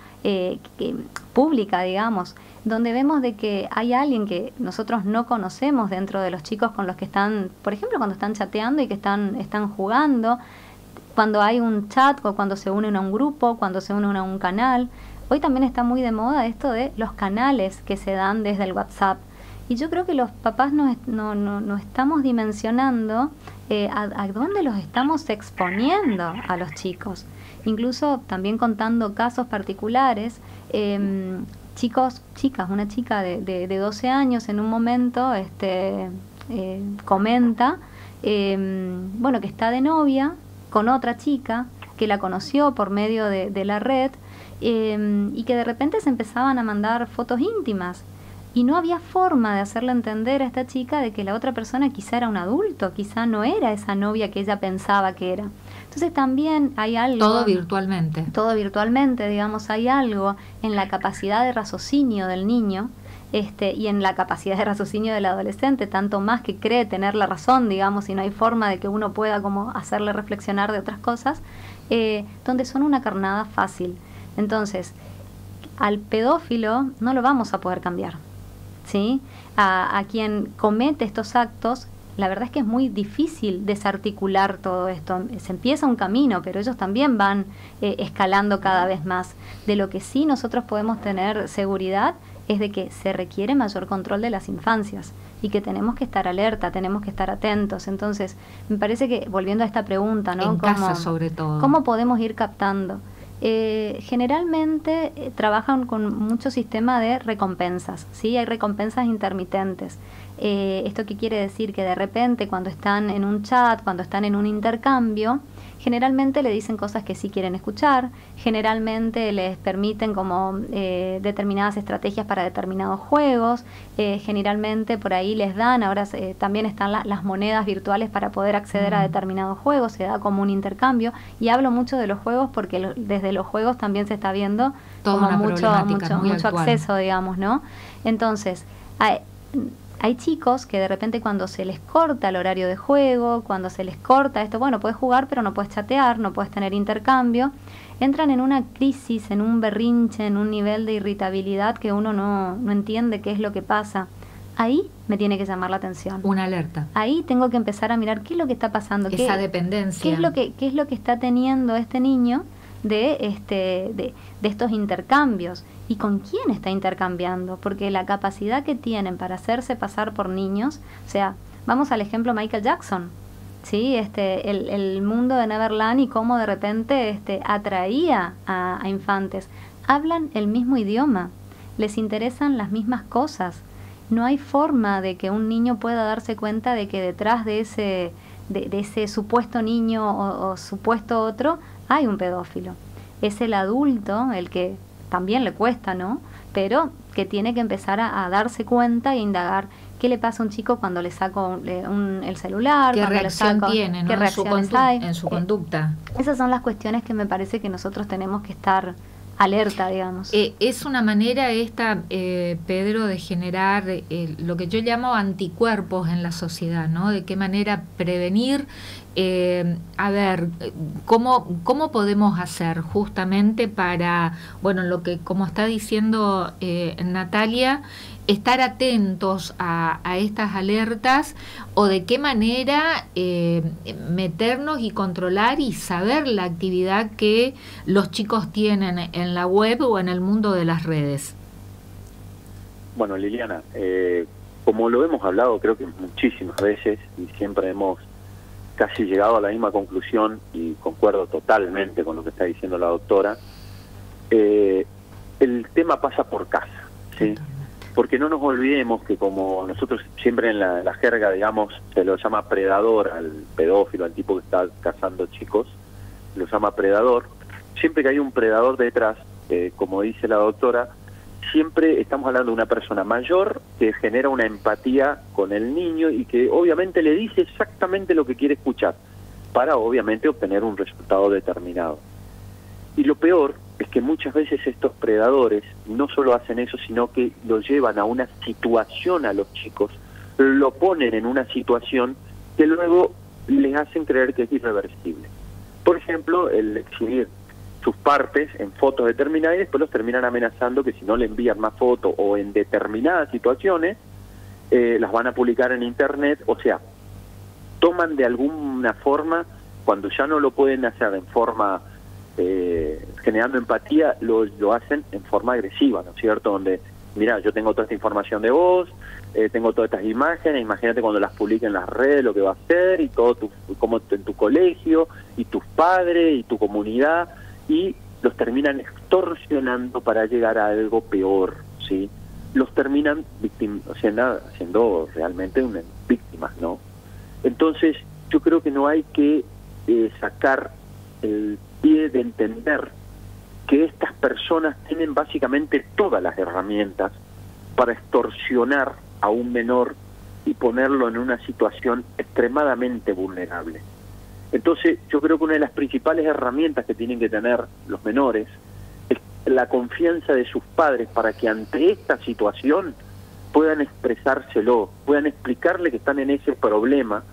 pública, digamos, donde vemos de que hay alguien que nosotros no conocemos dentro de los chicos con los que están, por ejemplo, cuando están chateando y que están jugando, cuando hay un chat o cuando se unen a un grupo, cuando se unen a un canal. Hoy también está muy de moda esto de los canales que se dan desde el WhatsApp. Y yo creo que los papás no estamos dimensionando a dónde los estamos exponiendo a los chicos. Incluso también contando casos particulares, chicas, una chica de 12 años en un momento comenta, bueno, que está de novia con otra chica que la conoció por medio de la red, y que de repente se empezaban a mandar fotos íntimas. Y no había forma de hacerle entender a esta chica de que la otra persona quizá era un adulto, quizá no era esa novia que ella pensaba que era. Entonces también hay algo... Todo virtualmente. Todo virtualmente, digamos, hay algo en la capacidad de raciocinio del niño y en la capacidad de raciocinio del adolescente, tanto más que cree tener la razón, digamos, y no hay forma de que uno pueda como hacerle reflexionar de otras cosas, donde son una carnada fácil. Entonces, al pedófilo no lo vamos a poder cambiar. ¿Sí? A quien comete estos actos, la verdad es que es muy difícil desarticular todo esto. Se empieza un camino, pero ellos también van escalando cada vez más. De lo que sí nosotros podemos tener seguridad es de que se requiere mayor control de las infancias y que tenemos que estar alerta, tenemos que estar atentos. Entonces, me parece que, volviendo a esta pregunta, ¿no? En casa, sobre todo. ¿Cómo podemos ir captando? Generalmente trabajan con mucho sistema de recompensas, ¿sí? Hay recompensas intermitentes. ¿Esto qué quiere decir? Que de repente cuando están en un chat, cuando están en un intercambio, generalmente le dicen cosas que sí quieren escuchar, generalmente les permiten como determinadas estrategias para determinados juegos, generalmente por ahí les dan, ahora también están las monedas virtuales para poder acceder a determinados juegos, se da como un intercambio, y hablo mucho de los juegos porque desde los juegos también se está viendo toda como mucho actual. acceso, digamos, ¿no? Entonces, hay chicos que de repente cuando se les corta el horario de juego, cuando se les corta esto, bueno, puedes jugar pero no puedes chatear, no puedes tener intercambio, entran en una crisis, en un berrinche, en un nivel de irritabilidad que uno no entiende qué es lo que pasa. Ahí me tiene que llamar la atención. Una alerta. Ahí tengo que empezar a mirar qué es lo que está pasando. Esa dependencia. ¿Qué es lo que está teniendo este niño de estos intercambios? ¿Y con quién está intercambiando? Porque la capacidad que tienen para hacerse pasar por niños, o sea, vamos al ejemplo Michael Jackson, ¿sí? El mundo de Neverland y cómo de repente atraía a infantes. Hablan el mismo idioma, les interesan las mismas cosas. No hay forma de que un niño pueda darse cuenta de que detrás de ese supuesto niño o supuesto otro hay un pedófilo. Es el adulto el que también le cuesta, ¿no? Pero que tiene que empezar a darse cuenta e indagar qué le pasa a un chico cuando le saco el celular, qué cuando reacción le saco, tiene, ¿no? qué reacciones hay. En su conducta. Esas son las cuestiones que me parece que nosotros tenemos que estar alerta, digamos. Es una manera esta, Pedro, de generar lo que yo llamo anticuerpos en la sociedad, ¿no? De qué manera prevenir. A ver, ¿cómo podemos hacer justamente para, bueno, lo que, como está diciendo Natalia, estar atentos a estas alertas, o de qué manera meternos y controlar y saber la actividad que los chicos tienen en la web o en el mundo de las redes? Bueno, Liliana, como lo hemos hablado creo que muchísimas veces y siempre hemos casi llegado a la misma conclusión, y concuerdo totalmente con lo que está diciendo la doctora, el tema pasa por casa, ¿sí? Porque no nos olvidemos que, como nosotros siempre en la jerga, digamos, se lo llama predador al pedófilo, al tipo que está cazando chicos, lo llama predador. Siempre que hay un predador detrás, como dice la doctora, siempre estamos hablando de una persona mayor que genera una empatía con el niño y que obviamente le dice exactamente lo que quiere escuchar para obviamente obtener un resultado determinado. Y lo peor es que muchas veces estos predadores no solo hacen eso, sino que lo llevan a una situación a los chicos, lo ponen en una situación que luego les hacen creer que es irreversible. Por ejemplo, el exhibir sus partes en fotos determinadas y después los terminan amenazando que si no le envían más fotos o en determinadas situaciones las van a publicar en internet. O sea, toman de alguna forma, cuando ya no lo pueden hacer en forma generando empatía, lo hacen en forma agresiva, ¿no es cierto? Donde, mira, yo tengo toda esta información de vos, tengo todas estas imágenes, imagínate cuando las publique en las redes lo que va a hacer, y todo como en tu colegio, y tus padres, y tu comunidad, y los terminan extorsionando para llegar a algo peor, ¿sí? Los terminan siendo realmente unas víctimas, ¿no? Entonces, yo creo que no hay que sacar el pie de entender que estas personas tienen básicamente todas las herramientas para extorsionar a un menor y ponerlo en una situación extremadamente vulnerable. Entonces, yo creo que una de las principales herramientas que tienen que tener los menores es la confianza de sus padres para que ante esta situación puedan expresárselo, puedan explicarle que están en ese problema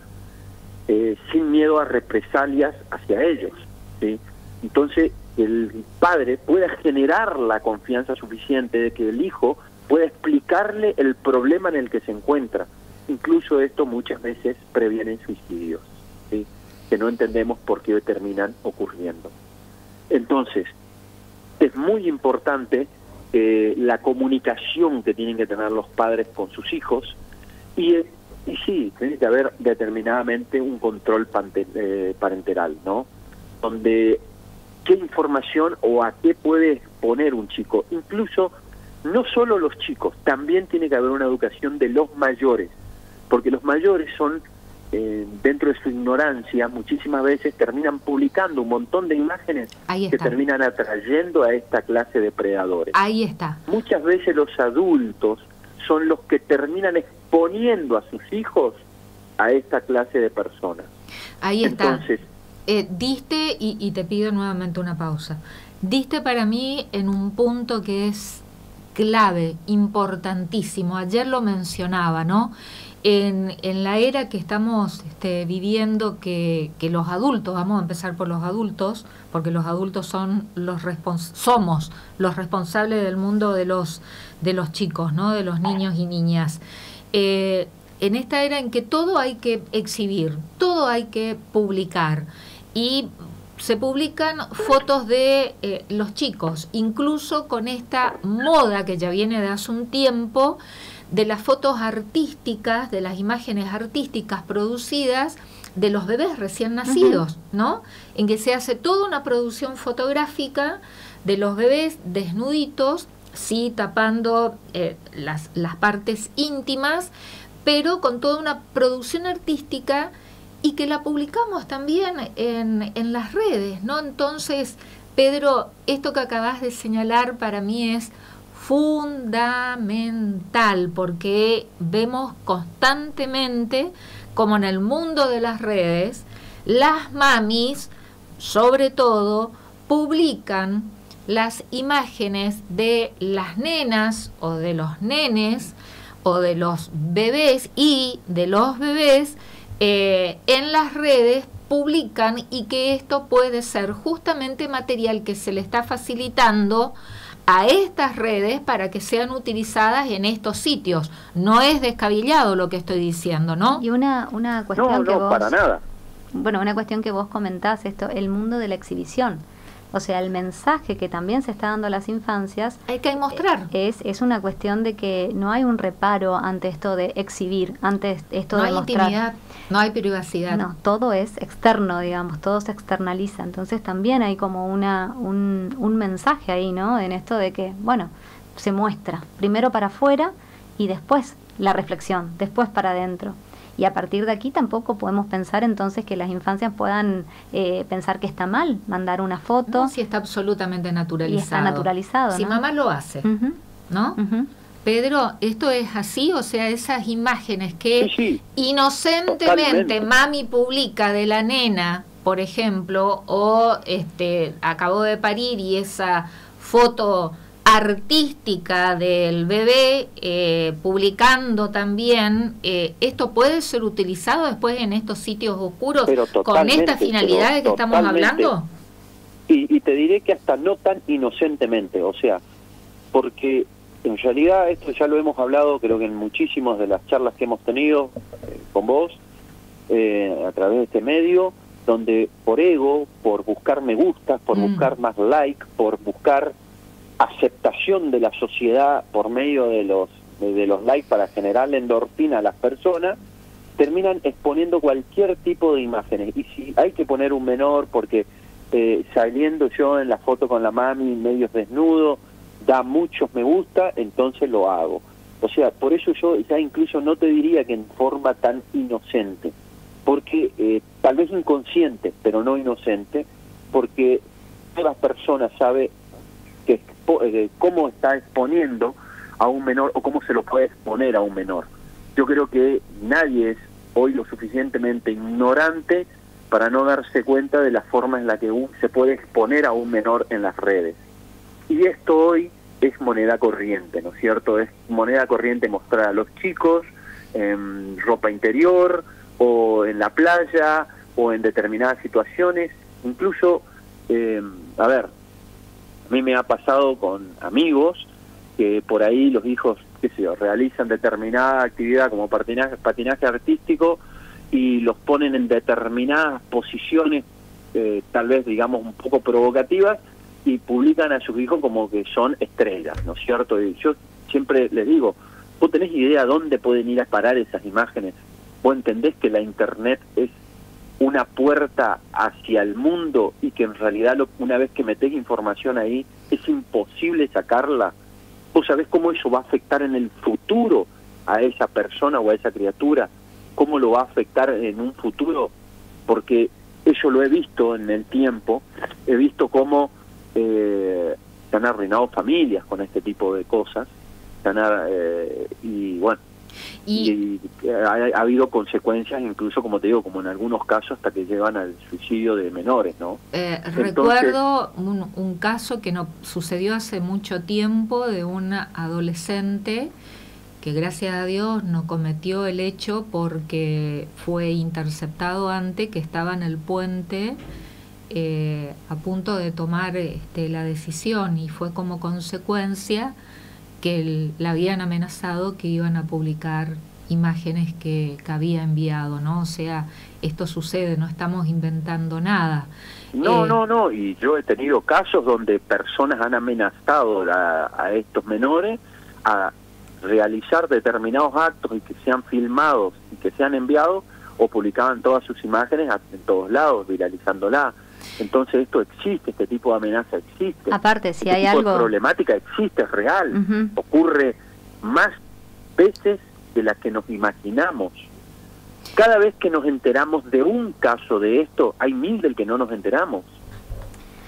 sin miedo a represalias hacia ellos, ¿sí? Entonces, el padre pueda generar la confianza suficiente de que el hijo pueda explicarle el problema en el que se encuentra. Incluso esto muchas veces previene suicidios, ¿sí? Que no entendemos por qué terminan ocurriendo. Entonces, es muy importante la comunicación que tienen que tener los padres con sus hijos y sí, tiene que haber determinadamente un control parental, ¿no? Donde qué información o a qué puede exponer un chico. Incluso, no solo los chicos, también tiene que haber una educación de los mayores, porque los mayores son, dentro de su ignorancia, muchísimas veces terminan publicando un montón de imágenes que terminan atrayendo a esta clase de predadores. Ahí está. Muchas veces los adultos son los que terminan exponiendo a sus hijos a esta clase de personas. Ahí está. Entonces, diste, y te pido nuevamente una pausa, diste para mí en un punto que es clave, importantísimo. Ayer lo mencionaba, ¿no? En la era que estamos viviendo, que los adultos, vamos a empezar por los adultos, porque los adultos son somos los responsables del mundo de los chicos, ¿no? De los niños y niñas. En esta era en que todo hay que exhibir, todo hay que publicar, y se publican fotos de los chicos, incluso con esta moda que ya viene de hace un tiempo, de las fotos artísticas, de las imágenes artísticas producidas de los bebés recién nacidos, ¿no? En que se hace toda una producción fotográfica de los bebés desnuditos, sí, tapando las partes íntimas, pero con toda una producción artística, y que la publicamos también en las redes, ¿no? Entonces, Pedro, esto que acabas de señalar para mí es fundamental, porque vemos constantemente como en el mundo de las redes, las mamis, sobre todo, publican las imágenes de las nenas o de los nenes o de los bebés y de los bebés en las redes, publican, y que esto puede ser justamente material que se le está facilitando a estas redes para que sean utilizadas en estos sitios. No es descabellado lo que estoy diciendo, ¿no? Y una cuestión que vos, para nada. Bueno, una cuestión que vos comentás, el mundo de la exhibición. O sea, el mensaje que también se está dando a las infancias hay que mostrar. Es una cuestión de que no hay un reparo ante esto de exhibir, ante esto no de hay mostrar. Intimidad, no hay privacidad. No, todo es externo, digamos, todo se externaliza. Entonces también hay como un mensaje ahí, ¿no? En esto de que, bueno, se muestra primero para afuera y después la reflexión, después para adentro. Y a partir de aquí tampoco podemos pensar entonces que las infancias puedan pensar que está mal mandar una foto. No, si está absolutamente naturalizado. Y está naturalizado, si ¿no? mamá lo hace. ¿no? Pedro, ¿esto es así? O sea, esas imágenes que Sí, inocentemente totalmente. mami publica de la nena, por ejemplo, o acabó de parir y esa foto artística del bebé publicando también, ¿esto puede ser utilizado después en estos sitios oscuros con estas finalidades que estamos hablando? Y te diré que hasta no tan inocentemente, o sea, porque en realidad esto ya lo hemos hablado, creo que en muchísimas de las charlas que hemos tenido con vos, a través de este medio, donde por ego, por buscar me gustas, por buscar más like, por buscar aceptación de la sociedad por medio de los likes para generar endorfina a las personas, terminan exponiendo cualquier tipo de imágenes. Y si hay que poner un menor porque saliendo yo en la foto con la mami medio desnudo, da muchos me gusta, entonces lo hago. O sea, por eso yo ya incluso no te diría que en forma tan inocente, porque tal vez inconsciente, pero no inocente, porque toda persona sabe que cómo está exponiendo a un menor o cómo se lo puede exponer a un menor. Yo creo que nadie es hoy lo suficientemente ignorante para no darse cuenta de la forma en la que se puede exponer a un menor en las redes. Y esto hoy es moneda corriente, ¿no es cierto? Es moneda corriente mostrar a los chicos en ropa interior o en la playa o en determinadas situaciones. Incluso, a ver, a mí me ha pasado con amigos que por ahí los hijos, qué sé yo, realizan determinada actividad como patinaje artístico y los ponen en determinadas posiciones, tal vez digamos un poco provocativas, y publican a sus hijos como que son estrellas, ¿no es cierto? Y yo siempre les digo, ¿vos tenés idea dónde pueden ir a parar esas imágenes? ¿Vos entendés que la internet es una puerta hacia el mundo y que en realidad una vez que metés información ahí es imposible sacarla? ¿Vos sabés cómo eso va a afectar en el futuro a esa persona o a esa criatura? ¿Cómo lo va a afectar en un futuro? Porque eso lo he visto en el tiempo, he visto cómo se han arruinado familias con este tipo de cosas, y bueno, y ha habido consecuencias incluso, como te digo, como en algunos casos hasta que llevan al suicidio de menores, ¿no? Recuerdo un caso que no sucedió hace mucho tiempo de una adolescente que gracias a Dios no cometió el hecho porque fue interceptado antes, que estaba en el puente a punto de tomar la decisión, y fue como consecuencia que la habían amenazado que iban a publicar imágenes que había enviado, ¿no? O sea, esto sucede, no estamos inventando nada. No, y yo he tenido casos donde personas han amenazado a estos menores a realizar determinados actos y que sean filmados y que sean enviados, o publicaban todas sus imágenes en todos lados, viralizándola. Entonces esto existe, este tipo de amenaza existe. Aparte, si este hay tipo algo... de problemática existe, es real. Ocurre más veces de las que nos imaginamos. Cada vez que nos enteramos de un caso de esto, hay 1000 del que no nos enteramos.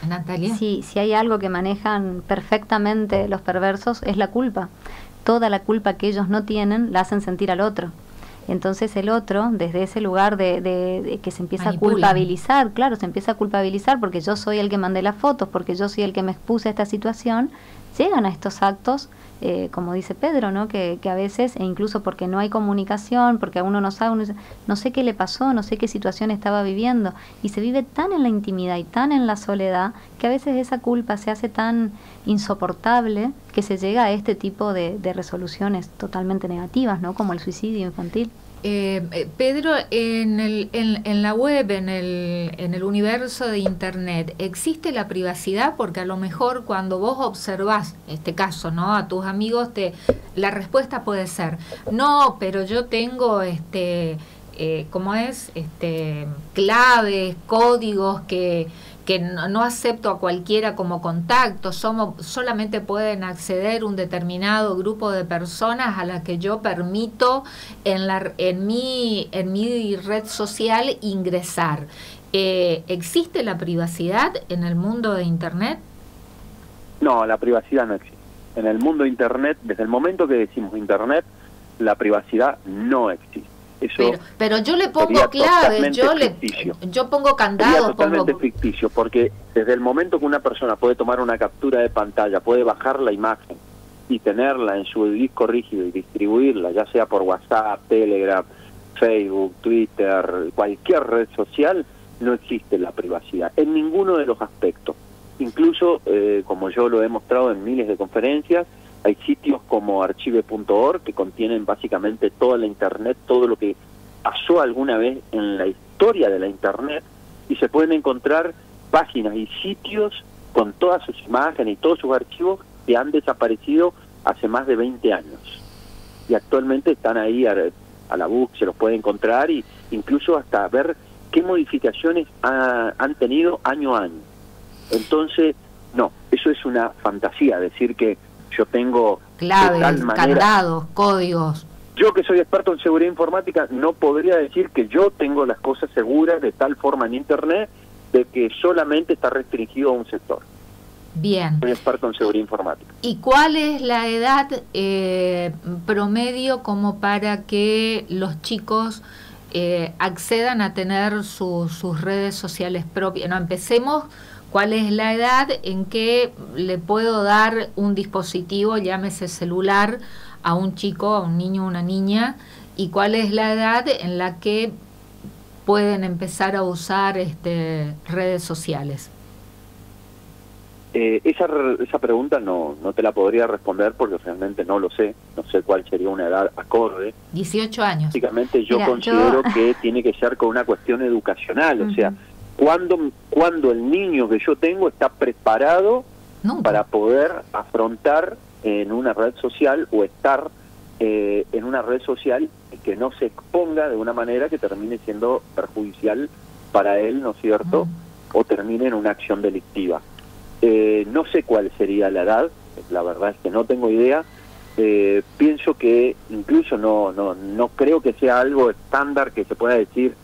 Natalia. Sí, si hay algo que manejan perfectamente los perversos es la culpa. Toda la culpa que ellos no tienen la hacen sentir al otro. Entonces el otro, desde ese lugar de que se empieza a culpabilizar, claro, se empieza a culpabilizar porque yo soy el que mandé las fotos, porque yo soy el que me expuse a esta situación, llegan a estos actos, como dice Pedro, ¿no? Que a veces, e incluso porque no hay comunicación, porque uno no sabe, uno dice, no sé qué le pasó, no sé qué situación estaba viviendo, y se vive tan en la intimidad y tan en la soledad, que a veces esa culpa se hace tan insoportable que se llega a este tipo de resoluciones totalmente negativas, ¿no? Como el suicidio infantil. Pedro, en la web, en el universo de Internet, ¿existe la privacidad? Porque a lo mejor cuando vos observás este caso, ¿no?, a tus amigos, la respuesta puede ser, no, pero yo tengo ¿cómo es? Claves, códigos que no acepto a cualquiera como contacto, solamente pueden acceder un determinado grupo de personas a las que yo permito en mi red social ingresar. ¿Existe la privacidad en el mundo de Internet? No, la privacidad no existe. En el mundo de Internet, desde el momento que decimos Internet, la privacidad no existe. Eso pero yo le pongo claves, yo pongo candados. Sería totalmente ficticio, porque desde el momento que una persona puede tomar una captura de pantalla, puede bajar la imagen y tenerla en su disco rígido y distribuirla, ya sea por WhatsApp, Telegram, Facebook, Twitter, cualquier red social, no existe la privacidad en ninguno de los aspectos. Incluso, como yo lo he mostrado en miles de conferencias, hay sitios como archive.org que contienen básicamente toda la Internet, todo lo que pasó alguna vez en la historia de la Internet, y se pueden encontrar páginas y sitios con todas sus imágenes y todos sus archivos que han desaparecido hace más de 20 años. Y actualmente están ahí a la búsqueda, se los puede encontrar, y incluso hasta ver qué modificaciones han tenido año a año. Entonces, no, eso es una fantasía, decir que yo tengo claves, candados, códigos. Yo, que soy experto en seguridad informática, no podría decir que yo tengo las cosas seguras de tal forma en Internet de que solamente está restringido a un sector. Bien. Soy experto en seguridad informática. ¿Y cuál es la edad promedio como para que los chicos accedan a tener sus redes sociales propias? No, empecemos. ¿Cuál es la edad en que le puedo dar un dispositivo, llámese celular, a un chico, a un niño o una niña? ¿Y cuál es la edad en la que pueden empezar a usar redes sociales? Esa pregunta no te la podría responder porque realmente no lo sé. No sé cuál sería una edad acorde. 18 años. Básicamente yo considero que tiene que ser con una cuestión educacional, o sea, cuando el niño que yo tengo está preparado para poder afrontar en una red social o estar en una red social que no se exponga de una manera que termine siendo perjudicial para él, ¿no es cierto? O termine en una acción delictiva. No sé cuál sería la edad, la verdad es que no tengo idea. Pienso que incluso no creo que sea algo estándar que se pueda decir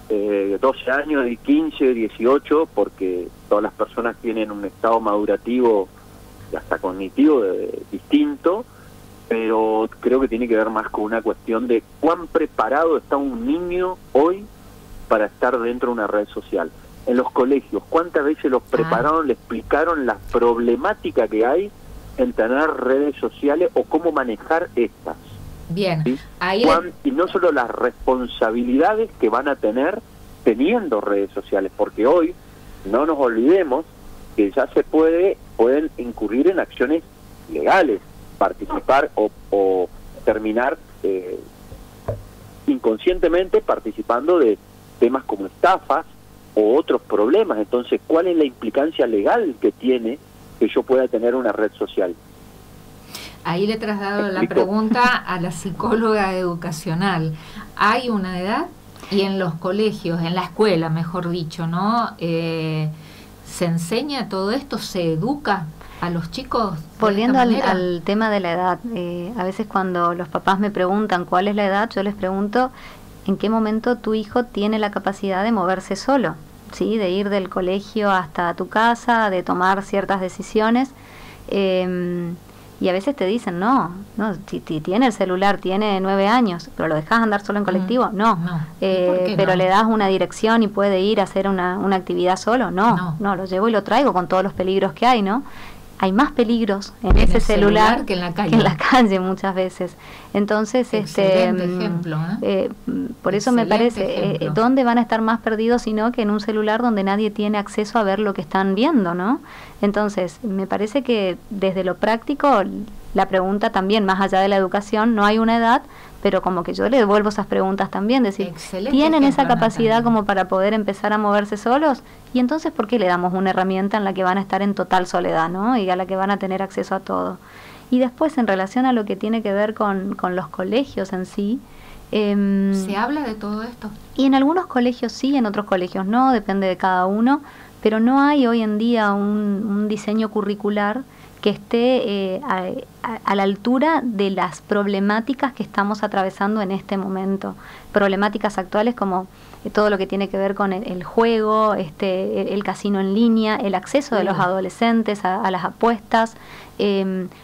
12 años, 15, 18, porque todas las personas tienen un estado madurativo y hasta cognitivo distinto, pero creo que tiene que ver más con una cuestión de cuán preparado está un niño hoy para estar dentro de una red social. En los colegios, ¿cuántas veces los prepararon, le explicaron la problemática que hay en tener redes sociales o cómo manejar estas? Bien, ¿sí? Ahí Y no solo las responsabilidades que van a tener teniendo redes sociales, porque hoy no nos olvidemos que ya pueden incurrir en acciones legales, participar o terminar inconscientemente participando de temas como estafas o otros problemas. Entonces, ¿cuál es la implicancia legal que tiene que yo pueda tener una red social? Ahí le traslado la pregunta a la psicóloga educacional. ¿Hay una edad? Y en los colegios, en la escuela, mejor dicho, ¿no? ¿Se enseña todo esto? ¿Se educa a los chicos? Volviendo al tema de la edad, a veces cuando los papás me preguntan cuál es la edad, yo les pregunto en qué momento tu hijo tiene la capacidad de moverse solo, ¿sí? De ir del colegio hasta tu casa, de tomar ciertas decisiones. Y a veces te dicen, no, si tiene el celular, tiene 9 años, pero ¿lo dejas andar solo en colectivo? No. Pero le das una dirección y puede ir a hacer una actividad solo. No, lo llevo y lo traigo con todos los peligros que hay, ¿no? Hay más peligros en ese celular que en la calle muchas veces. Entonces, ejemplo, por eso me parece, ¿dónde van a estar más perdidos sino que en un celular donde nadie tiene acceso a ver lo que están viendo, ¿no? Entonces, me parece que desde lo práctico, la pregunta también, más allá de la educación, no hay una edad, pero como que yo le devuelvo esas preguntas también, decir, ¿tienen esa capacidad como para poder empezar a moverse solos? Y entonces, ¿por qué le damos una herramienta en la que van a estar en total soledad, ¿no? Y a la que van a tener acceso a todo? Y después, en relación a lo que tiene que ver con los colegios en sí, ¿se habla de todo esto? Y en algunos colegios sí, en otros colegios no, depende de cada uno, pero no hay hoy en día un diseño curricular que esté a la altura de las problemáticas que estamos atravesando en este momento. Problemáticas actuales como todo lo que tiene que ver con el juego, el casino en línea, el acceso de los adolescentes a las apuestas,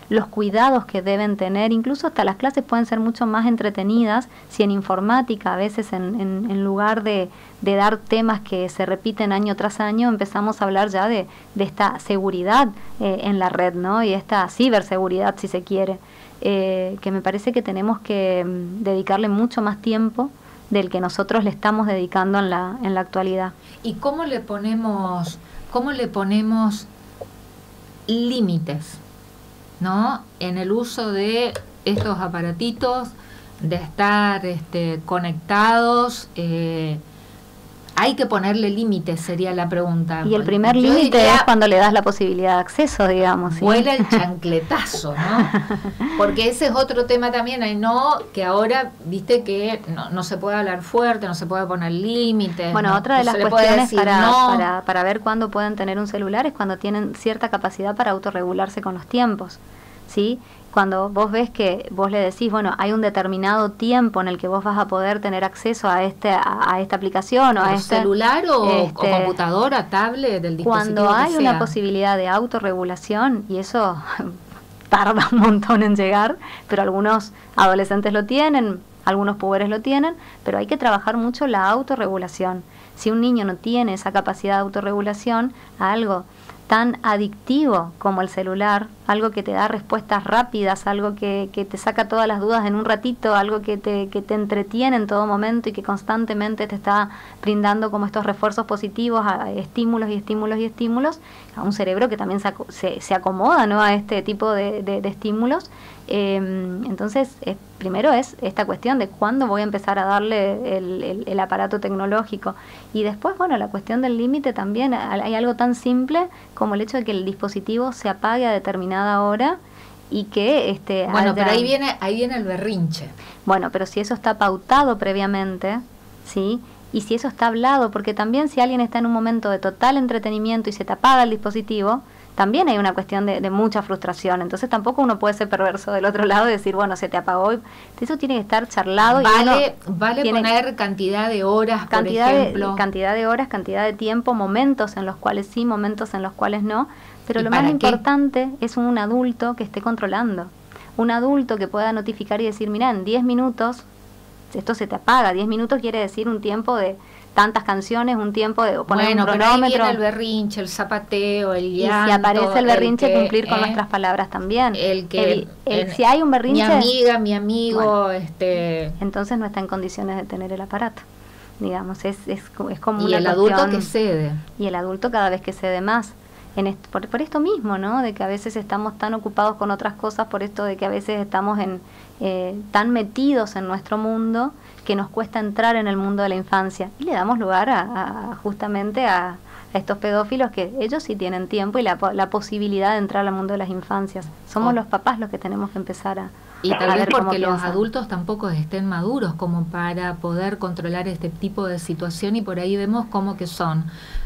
los cuidados que deben tener, incluso hasta las clases pueden ser mucho más entretenidas si en informática a veces en lugar de dar temas que se repiten año tras año, empezamos a hablar ya de esta seguridad en la red, ¿no? Y esta ciberseguridad, si se quiere, que me parece que tenemos que dedicarle mucho más tiempo del que nosotros le estamos dedicando en la actualidad. ¿Y cómo le ponemos límites, ¿no? En el uso de estos aparatitos, de estar conectados, hay que ponerle límites, sería la pregunta. Y el primer límite es cuando le das la posibilidad de acceso, digamos. ¿sí? Vuela el chancletazo, ¿no? Porque ese es otro tema también, que ahora, viste que no se puede hablar fuerte, no se puede poner límites. Bueno, ¿no? otra de No las se le puede cuestiones decir no. para ver cuándo pueden tener un celular es cuando tienen cierta capacidad para autorregularse con los tiempos, ¿sí? Cuando vos ves que vos le decís, bueno, hay un determinado tiempo en el que vos vas a poder tener acceso a esta aplicación o a celular o computadora, tablet, del dispositivo. Cuando hay una posibilidad de autorregulación, y eso tarda un montón en llegar, pero algunos adolescentes lo tienen, algunos puberes lo tienen, pero hay que trabajar mucho la autorregulación. Si un niño no tiene esa capacidad de autorregulación a algo tan adictivo como el celular, algo que te da respuestas rápidas, algo que te saca todas las dudas en un ratito, algo que te entretiene en todo momento y que constantemente te está brindando como estos refuerzos positivos, a estímulos y estímulos y estímulos, a un cerebro que también se acomoda, ¿no?, a este tipo de estímulos. Entonces, primero es esta cuestión de cuándo voy a empezar a darle el aparato tecnológico. Y después, bueno, la cuestión del límite también. Hay algo tan simple como el hecho de que el dispositivo se apague a determinada hora y que bueno, pero ahí viene el berrinche. Bueno, pero si eso está pautado previamente, ¿sí? Y si eso está hablado, porque también si alguien está en un momento de total entretenimiento y se te apaga el dispositivo, también hay una cuestión de mucha frustración. Entonces tampoco uno puede ser perverso del otro lado y decir, bueno, se te apagó. Eso tiene que estar charlado. Vale poner cantidad de horas, por ejemplo. Cantidad de horas, cantidad de tiempo, momentos en los cuales sí, momentos en los cuales no. Pero lo más importante es un adulto que esté controlando. Un adulto que pueda notificar y decir, mira, en 10 minutos esto se te apaga. 10 minutos quiere decir un tiempo de tantas canciones, un tiempo de poner un cronómetro. Pero ahí viene el berrinche, el zapateo, el llanto. Y si aparece el berrinche, cumplir con nuestras palabras también. Si hay un berrinche, mi amiga, mi amigo, bueno, entonces no está en condiciones de tener el aparato. Digamos, es como y el adulto que cede. Y el adulto cada vez que cede más. Por esto mismo, ¿no? De que a veces estamos tan ocupados con otras cosas, por esto de que a veces estamos tan metidos en nuestro mundo que nos cuesta entrar en el mundo de la infancia. Y le damos lugar justamente a estos pedófilos que ellos sí tienen tiempo y la posibilidad de entrar al mundo de las infancias. Somos los papás los que tenemos que empezar a y tal vez porque los adultos tampoco estén maduros como para poder controlar este tipo de situación, y por ahí vemos como que son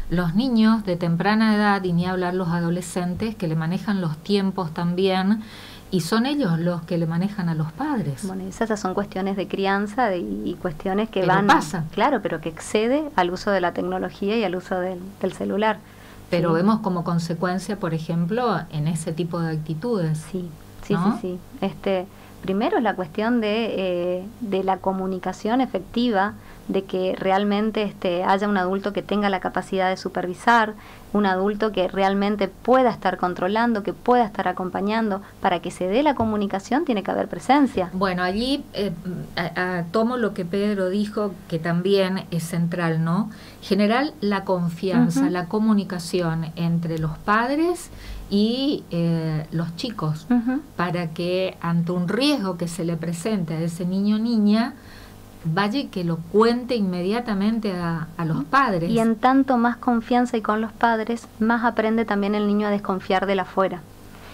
los niños de temprana edad, y ni hablar los adolescentes, que le manejan los tiempos también, y son ellos los que le manejan a los padres. Bueno, esas son cuestiones de crianza y cuestiones que pasa. Claro, pero que excede al uso de la tecnología y al uso del celular. Pero sí, vemos como consecuencia, por ejemplo, en ese tipo de actitudes. Sí. Primero es la cuestión de la comunicación efectiva, de que realmente haya un adulto que tenga la capacidad de supervisar, un adulto que realmente pueda estar controlando, que pueda estar acompañando. Para que se dé la comunicación tiene que haber presencia. Bueno, allí tomo lo que Pedro dijo, que también es central, ¿no? Generar la confianza, la comunicación entre los padres y los chicos, para que ante un riesgo que se le presente a ese niño o niña, vaya y que lo cuente inmediatamente a los padres. Y en tanto más confianza y con los padres, más aprende también el niño a desconfiar del afuera.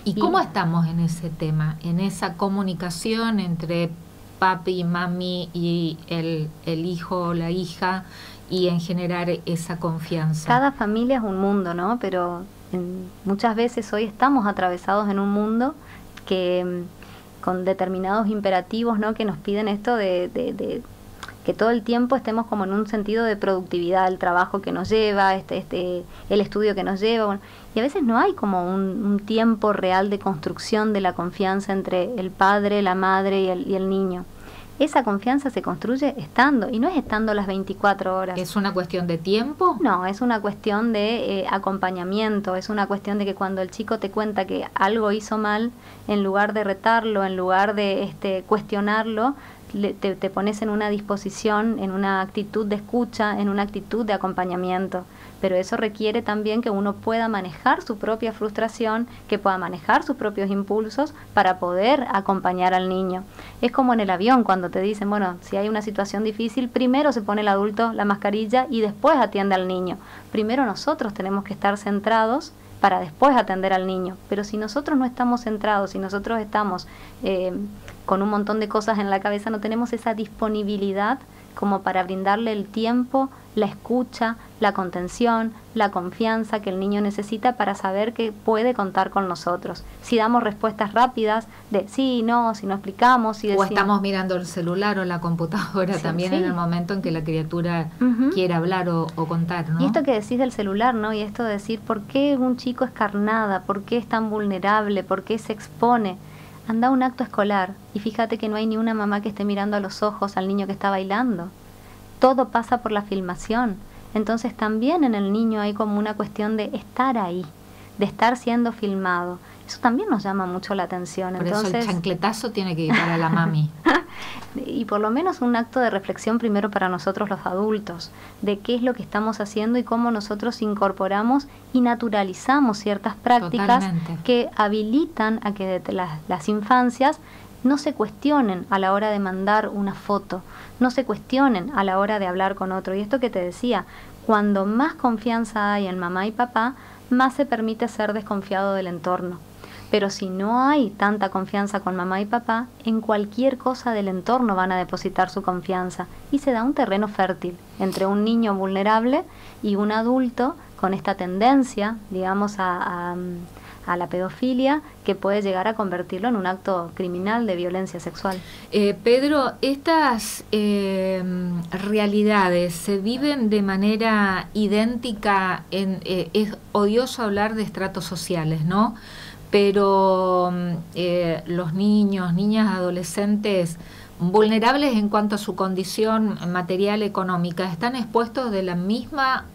¿Y cómo estamos en ese tema, en esa comunicación entre papi y mami y el hijo o la hija, y en generar esa confianza? Cada familia es un mundo, ¿no? Pero muchas veces hoy estamos atravesados en un mundo con determinados imperativos, ¿no? Que nos piden esto de que todo el tiempo estemos como en un sentido de productividad, el trabajo que nos lleva, el estudio que nos lleva, bueno, y a veces no hay como un tiempo real de construcción de la confianza entre el padre, la madre y el niño. Esa confianza se construye estando, y no es estando las 24 horas. ¿Es una cuestión de tiempo? No, es una cuestión de acompañamiento, es una cuestión de que cuando el chico te cuenta que algo hizo mal, en lugar de retarlo, en lugar de cuestionarlo, te pones en una disposición, en una actitud de escucha, en una actitud de acompañamiento. Pero eso requiere también que uno pueda manejar su propia frustración, que pueda manejar sus propios impulsos para poder acompañar al niño. Es como en el avión, cuando te dicen, bueno, si hay una situación difícil, primero se pone el adulto la mascarilla y después atiende al niño. Primero nosotros tenemos que estar centrados para después atender al niño. Pero si nosotros no estamos centrados, si nosotros estamos con un montón de cosas en la cabeza, no tenemos esa disponibilidad como para brindarle el tiempo, la escucha, la contención, la confianza que el niño necesita para saber que puede contar con nosotros. Si damos respuestas rápidas de sí, no, si no explicamos, si decimos... O estamos mirando el celular o la computadora también en el momento en que la criatura quiere hablar o contar, ¿no? Y esto que decís del celular, ¿no? Y esto de decir, ¿por qué un chico es carnada? ¿Por qué es tan vulnerable? ¿Por qué se expone? Anda a un acto escolar y fíjate que no hay ni una mamá que esté mirando a los ojos al niño que está bailando. Todo pasa por la filmación. Entonces también en el niño hay como una cuestión de estar ahí, de estar siendo filmado. Eso también nos llama mucho la atención. Por Entonces, eso el chancletazo tiene que ir para la mami. Y por lo menos un acto de reflexión primero para nosotros los adultos, de qué es lo que estamos haciendo y cómo nosotros incorporamos y naturalizamos ciertas prácticas que habilitan a que desde las infancias no se cuestionen a la hora de mandar una foto, no se cuestionen a la hora de hablar con otro. Y esto que te decía, cuando más confianza hay en mamá y papá, más se permite ser desconfiado del entorno. Pero si no hay tanta confianza con mamá y papá, en cualquier cosa del entorno van a depositar su confianza y se da un terreno fértil entre un niño vulnerable y un adulto con esta tendencia, digamos, a la pedofilia, que puede llegar a convertirlo en un acto criminal de violencia sexual. Pedro, estas realidades se viven de manera idéntica, es odioso hablar de estratos sociales, ¿no? Pero los niños, niñas, adolescentes vulnerables en cuanto a su condición material económica, ¿están expuestos de la misma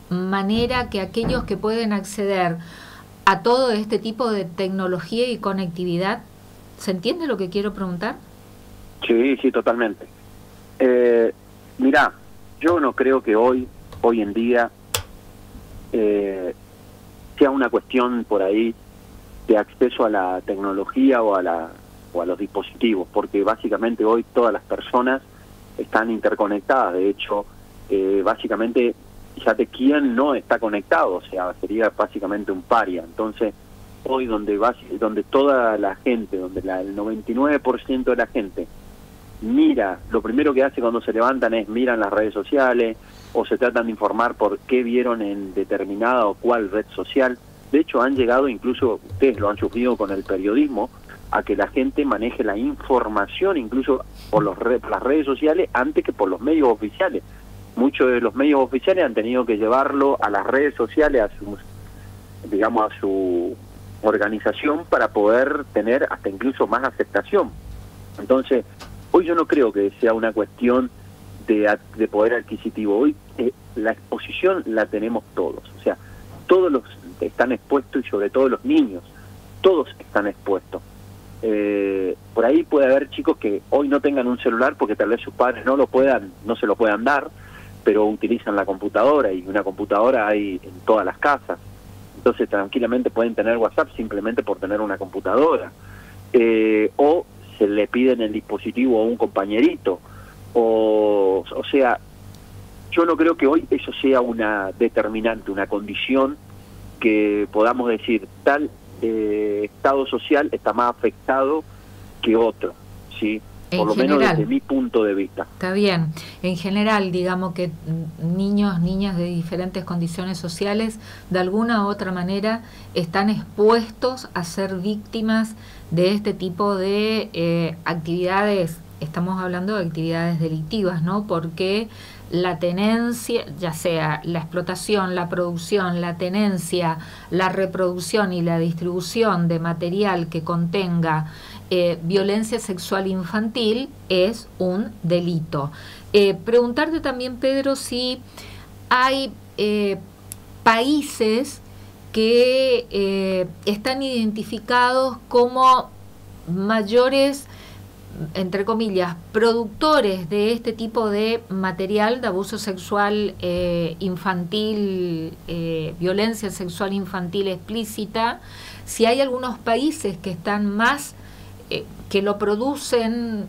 manera que aquellos que pueden acceder a todo este tipo de tecnología y conectividad? ¿Se entiende lo que quiero preguntar? Sí, sí, totalmente. Mirá, yo no creo que hoy en día sea una cuestión por ahí de acceso a la tecnología o a los dispositivos, porque básicamente hoy todas las personas están interconectadas. De hecho, básicamente, fíjate quién no está conectado, o sea, sería básicamente un paria. Entonces, hoy donde toda la gente, donde el 99% de la gente mira, lo primero que hace cuando se levantan es miran las redes sociales o se tratan de informar por qué vieron en determinada o cual red social. De hecho, han llegado, incluso ustedes lo han sufrido con el periodismo, a que la gente maneje la información incluso por las redes sociales antes que por los medios oficiales. Muchos de los medios oficiales han tenido que llevarlo a las redes sociales, a su organización, para poder tener hasta incluso más aceptación. Entonces, hoy yo no creo que sea una cuestión de poder adquisitivo. Hoy la exposición la tenemos todos, o sea, todos los están expuestos, y sobre todo los niños, todos están expuestos. Por ahí puede haber chicos que hoy no tengan un celular porque tal vez sus padres no se lo puedan dar, pero utilizan la computadora, y una computadora hay en todas las casas. Entonces tranquilamente pueden tener WhatsApp simplemente por tener una computadora. O se le piden el dispositivo a un compañerito. O sea, yo no creo que hoy eso sea una determinante, una condición que podamos decir tal estado social está más afectado que otro, ¿sí? por lo menos desde mi punto de vista. Está bien. En general, digamos que niños, niñas de diferentes condiciones sociales, de alguna u otra manera, están expuestos a ser víctimas de este tipo de actividades. Estamos hablando de actividades delictivas, ¿no? Porque la tenencia, ya sea la explotación, la producción, la tenencia, la reproducción y la distribución de material que contenga violencia sexual infantil es un delito. Preguntarte también, Pedro, si hay países que están identificados como mayores, entre comillas, productores de este tipo de material de abuso sexual infantil, violencia sexual infantil explícita, si hay algunos países que están más, que lo producen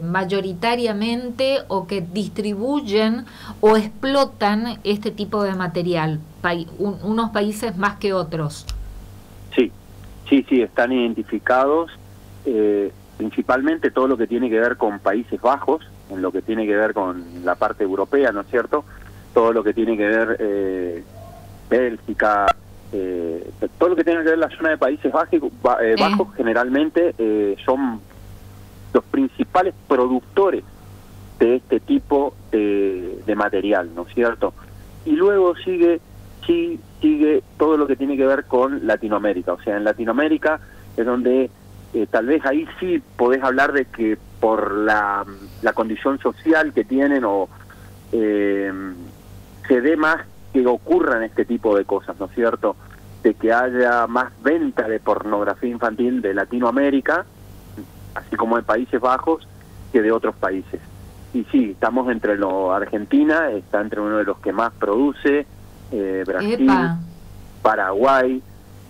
mayoritariamente o que distribuyen o explotan este tipo de material, unos países más que otros. Sí, están identificados. Principalmente todo lo que tiene que ver con Países Bajos, en lo que tiene que ver con la parte europea, ¿no es cierto? Todo lo que tiene que ver Bélgica, todo lo que tiene que ver la zona de Países Bajos generalmente son los principales productores de este tipo de material, ¿no es cierto? Y luego sigue todo lo que tiene que ver con Latinoamérica. O sea, en Latinoamérica es donde tal vez ahí sí podés hablar de que por la condición social que tienen o se dé más que ocurran este tipo de cosas, ¿no es cierto? De que haya más venta de pornografía infantil de Latinoamérica, así como de Países Bajos, que de otros países. Y sí, estamos entre Argentina, está entre uno de los que más produce, Brasil, ¡epa! Paraguay,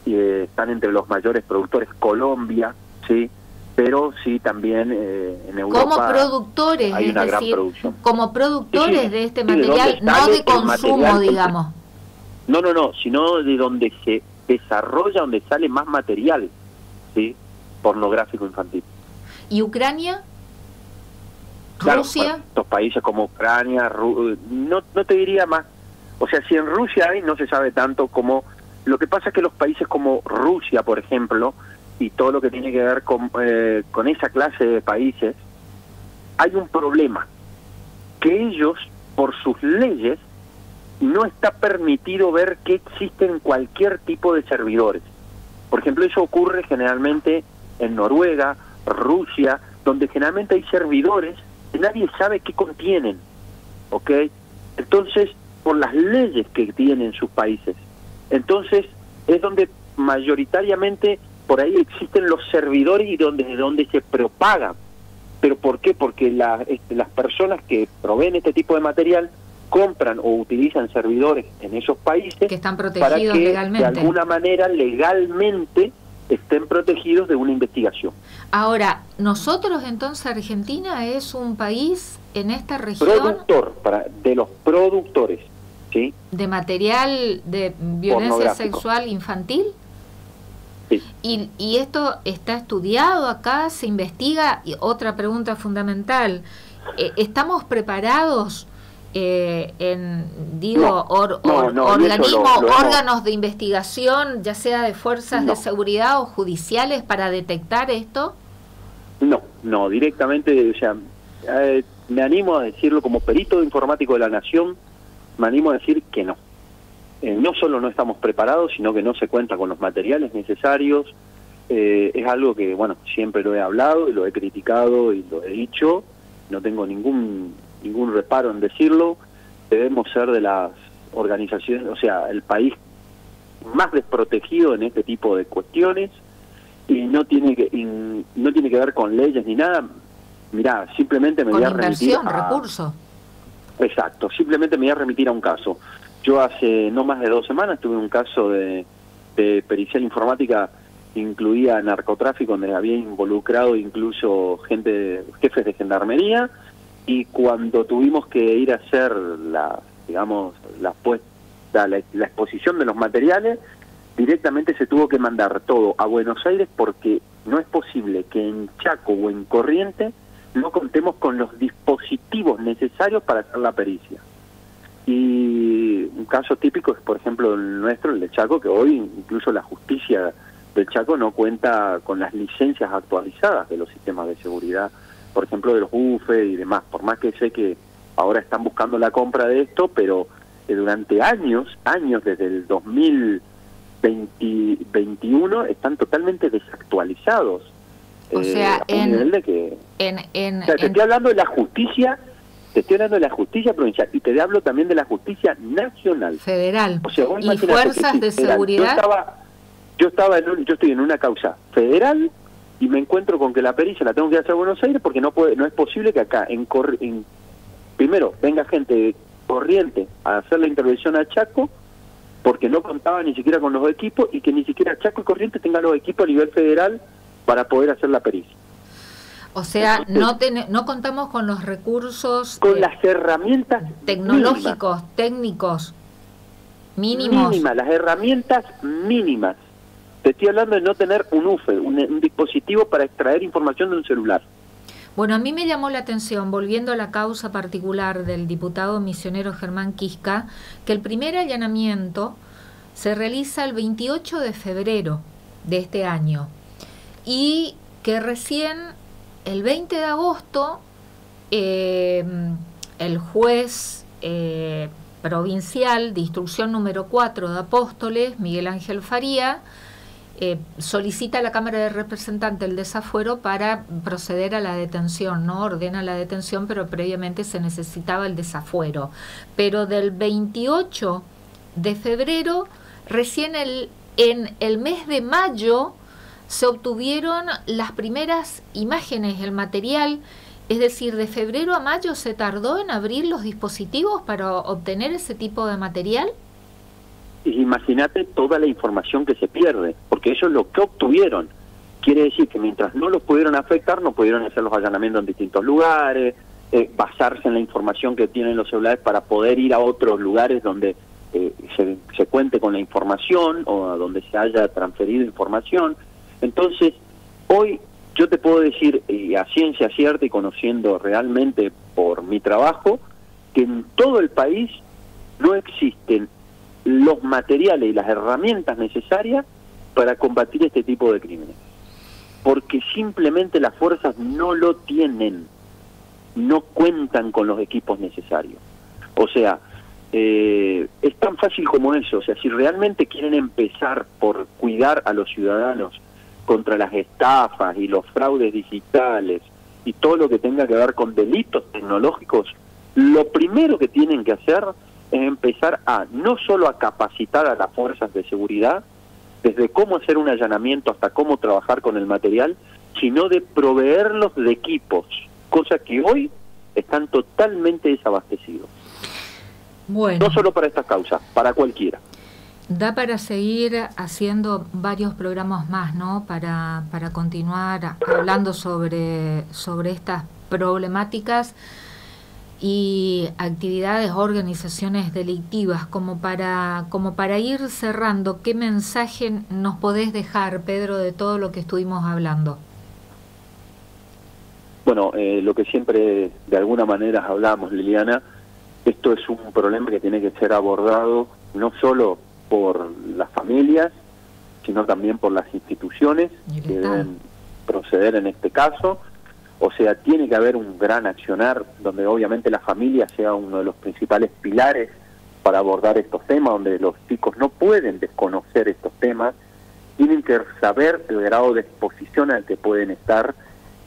están entre los mayores productores, Colombia, sí, pero sí también en Europa como productores, hay una gran decir, producción. Como productores sí, de este sí, material, no de consumo, digamos. No, sino de donde se desarrolla, donde sale más material, sí, pornográfico infantil. ¿Y Ucrania? Claro, ¿Rusia? Estos países como Ucrania, no te diría más. O sea, si en Rusia hay, no se sabe tanto como. Lo que pasa es que los países como Rusia, por ejemplo, y todo lo que tiene que ver con esa clase de países, hay un problema, que ellos, por sus leyes, no está permitido ver que existen cualquier tipo de servidores. Por ejemplo, eso ocurre generalmente en Noruega, Rusia, donde generalmente hay servidores que nadie sabe qué contienen, ¿ok? Entonces, por las leyes que tienen sus países. Entonces, es donde mayoritariamente por ahí existen los servidores y donde se propagan. ¿Pero por qué? Porque las personas que proveen este tipo de material compran o utilizan servidores en esos países que están protegidos para que legalmente, de alguna manera legalmente estén protegidos de una investigación. Ahora, nosotros entonces, Argentina es un país en esta región productor, de los productores, ¿sí?, de material de violencia sexual infantil. Sí. ¿Y esto está estudiado acá? ¿Se investiga? Y otra pregunta fundamental, ¿estamos preparados órganos de investigación, ya sea de fuerzas de seguridad o judiciales, para detectar esto? No, directamente, o sea, me animo a decirlo como perito informático de la Nación, me animo a decir que no. No solo no estamos preparados, sino que no se cuenta con los materiales necesarios. Es algo que, bueno, siempre lo he hablado y lo he criticado y lo he dicho, no tengo ningún reparo en decirlo. Debemos ser de las organizaciones, o sea, el país más desprotegido en este tipo de cuestiones, y no tiene que ver con leyes ni nada. Mirá, simplemente me voy a remitir recursos. Exacto, simplemente me voy a remitir a un caso. Yo hace no más de 2 semanas tuve un caso de pericial informática que incluía narcotráfico, donde había involucrado incluso jefes de gendarmería, y cuando tuvimos que ir a hacer la exposición de los materiales, directamente se tuvo que mandar todo a Buenos Aires, porque no es posible que en Chaco o en Corrientes no contemos con los dispositivos necesarios para hacer la pericia. Y un caso típico es, por ejemplo, el nuestro, el de Chaco, que hoy incluso la justicia del Chaco no cuenta con las licencias actualizadas de los sistemas de seguridad, por ejemplo, de los UFE y demás, por más que sé que ahora están buscando la compra de esto, pero durante años, desde el 2021, están totalmente desactualizados. O sea, a un nivel de que... o sea, te estoy hablando de la justicia, provincial, y te hablo también de la justicia nacional. Federal. O sea, y fuerzas de seguridad. Yo estoy en una causa federal y me encuentro con que la pericia la tengo que hacer a Buenos Aires porque no es posible que acá, primero, venga gente corriente a hacer la intervención a Chaco porque no contaba ni siquiera con los equipos y que ni siquiera Chaco y Corrientes tengan los equipos a nivel federal para poder hacer la pericia. O sea, no contamos con los recursos... Con las herramientas tecnológicos, técnicos, mínimos. Mínimas, las herramientas mínimas. Te estoy hablando de no tener un UFE, un dispositivo para extraer información de un celular. Bueno, a mí me llamó la atención, volviendo a la causa particular del diputado misionero Germán Quisca, que el primer allanamiento se realiza el 28 de febrero de este año y que recién el 20 de agosto el juez provincial de instrucción número 4 de Apóstoles, Miguel Ángel Faría, solicita a la Cámara de Representantes el desafuero para proceder a la detención, ¿no? Ordena la detención, pero previamente se necesitaba el desafuero. Pero del 28 de febrero, recién en el mes de mayo, se obtuvieron las primeras imágenes, el material, es decir, de febrero a mayo se tardó en abrir los dispositivos para obtener ese tipo de material. Imagínate toda la información que se pierde, porque eso es lo que obtuvieron. Quiere decir que mientras no los pudieron afectar, no pudieron hacer los allanamientos en distintos lugares, basarse en la información que tienen los celulares para poder ir a otros lugares donde se cuente con la información o a donde se haya transferido información. Entonces, hoy yo te puedo decir, a ciencia cierta y conociendo realmente por mi trabajo, que en todo el país no existen los materiales y las herramientas necesarias para combatir este tipo de crímenes. Porque simplemente las fuerzas no lo tienen, no cuentan con los equipos necesarios. O sea, es tan fácil como eso. O sea, si realmente quieren empezar por cuidar a los ciudadanos contra las estafas y los fraudes digitales y todo lo que tenga que ver con delitos tecnológicos, lo primero que tienen que hacer es empezar a no solo a capacitar a las fuerzas de seguridad, desde cómo hacer un allanamiento hasta cómo trabajar con el material, sino de proveerlos de equipos, cosa que hoy están totalmente desabastecidos. Bueno. No solo para estas causas, para cualquiera. Da para seguir haciendo varios programas más, ¿no? Para continuar hablando sobre estas problemáticas y actividades, organizaciones delictivas, como para ir cerrando. ¿Qué mensaje nos podés dejar, Pedro, de todo lo que estuvimos hablando? Bueno, lo que siempre de alguna manera hablamos, Liliana, esto es un problema que tiene que ser abordado no solo por las familias, sino también por las instituciones que deben proceder en este caso. O sea, tiene que haber un gran accionar donde obviamente la familia sea uno de los principales pilares para abordar estos temas, donde los chicos no pueden desconocer estos temas, tienen que saber el grado de exposición al que pueden estar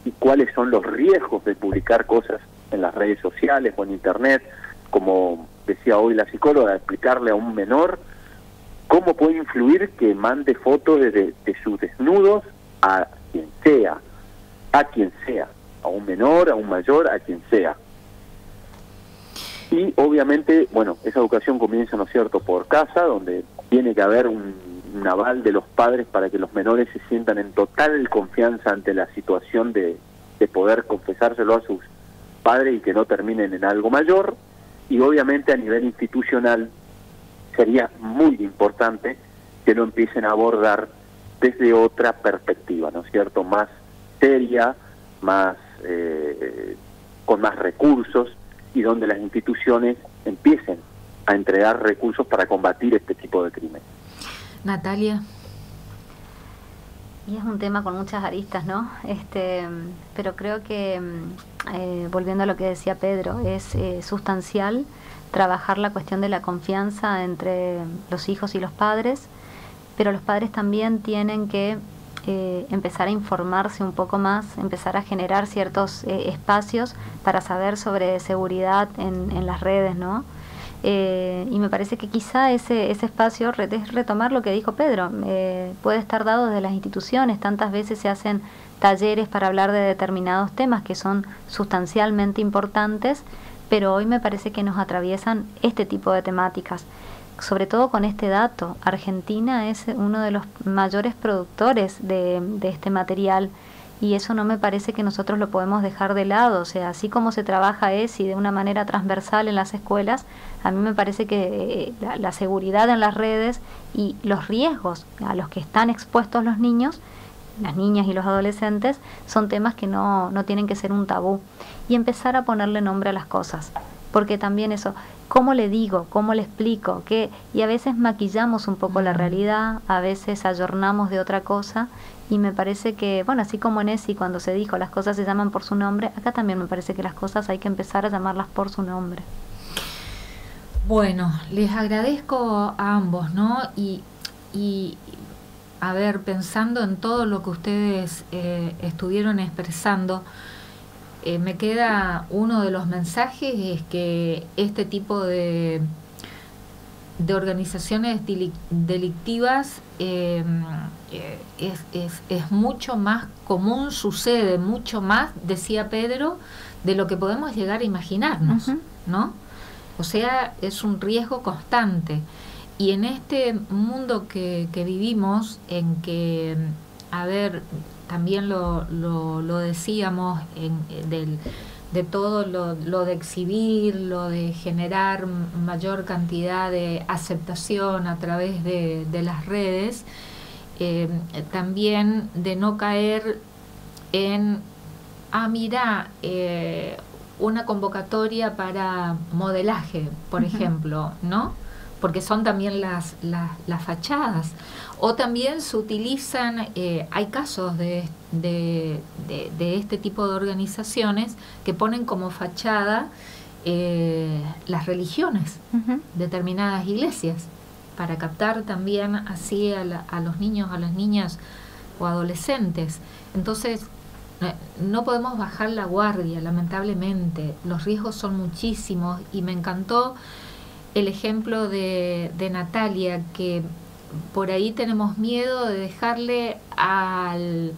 y cuáles son los riesgos de publicar cosas en las redes sociales o en internet, como decía hoy la psicóloga, explicarle a un menor cómo puede influir que mande fotos de sus desnudos a quien sea, a un menor, a un mayor, a quien sea. Y obviamente, bueno, esa educación comienza, ¿no es cierto?, por casa, donde tiene que haber un aval de los padres para que los menores se sientan en total confianza ante la situación de poder confesárselo a sus padres y que no terminen en algo mayor. Y obviamente a nivel institucional sería muy importante que lo empiecen a abordar desde otra perspectiva, ¿no es cierto?, más seria, más con más recursos y donde las instituciones empiecen a entregar recursos para combatir este tipo de crimen. Natalia. Y es un tema con muchas aristas, ¿no? Pero creo que, volviendo a lo que decía Pedro, es sustancial trabajar la cuestión de la confianza entre los hijos y los padres, pero los padres también tienen que empezar a informarse un poco más, empezar a generar ciertos espacios para saber sobre seguridad en las redes, ¿no? Y me parece que quizá ese espacio es retomar lo que dijo Pedro, puede estar dado desde las instituciones. Tantas veces se hacen talleres para hablar de determinados temas que son sustancialmente importantes, pero hoy me parece que nos atraviesan este tipo de temáticas, sobre todo con este dato. Argentina es uno de los mayores productores de este material, y eso no me parece que nosotros lo podemos dejar de lado. O sea, así como se trabaja ESI de una manera transversal en las escuelas, a mí me parece que la seguridad en las redes y los riesgos a los que están expuestos los niños, las niñas y los adolescentes, son temas que no tienen que ser un tabú, y empezar a ponerle nombre a las cosas, porque también eso, ¿cómo le digo? ¿Cómo le explico? Y a veces maquillamos un poco la realidad, a veces ayornamos de otra cosa, y me parece que, bueno, así como en ESI cuando se dijo las cosas se llaman por su nombre, acá también me parece que las cosas hay que empezar a llamarlas por su nombre. Bueno, les agradezco a ambos, ¿no? Y a ver, pensando en todo lo que ustedes estuvieron expresando, me queda uno de los mensajes, es que este tipo de organizaciones delictivas es mucho más común, sucede mucho más, decía Pedro, de lo que podemos llegar a imaginarnos, ¿no? O sea, es un riesgo constante. Y en este mundo que vivimos, en que, a ver, también lo decíamos, de todo lo de exhibir, lo de generar mayor cantidad de aceptación a través de las redes, también de no caer en, una convocatoria para modelaje, por ejemplo, ¿no? Porque son también las fachadas. O también se utilizan, hay casos de este tipo de organizaciones que ponen como fachada las religiones, determinadas iglesias, para captar también así a los niños, a las niñas o adolescentes. Entonces, no podemos bajar la guardia, lamentablemente. Los riesgos son muchísimos, y me encantó el ejemplo de Natalia, que por ahí tenemos miedo de dejarle al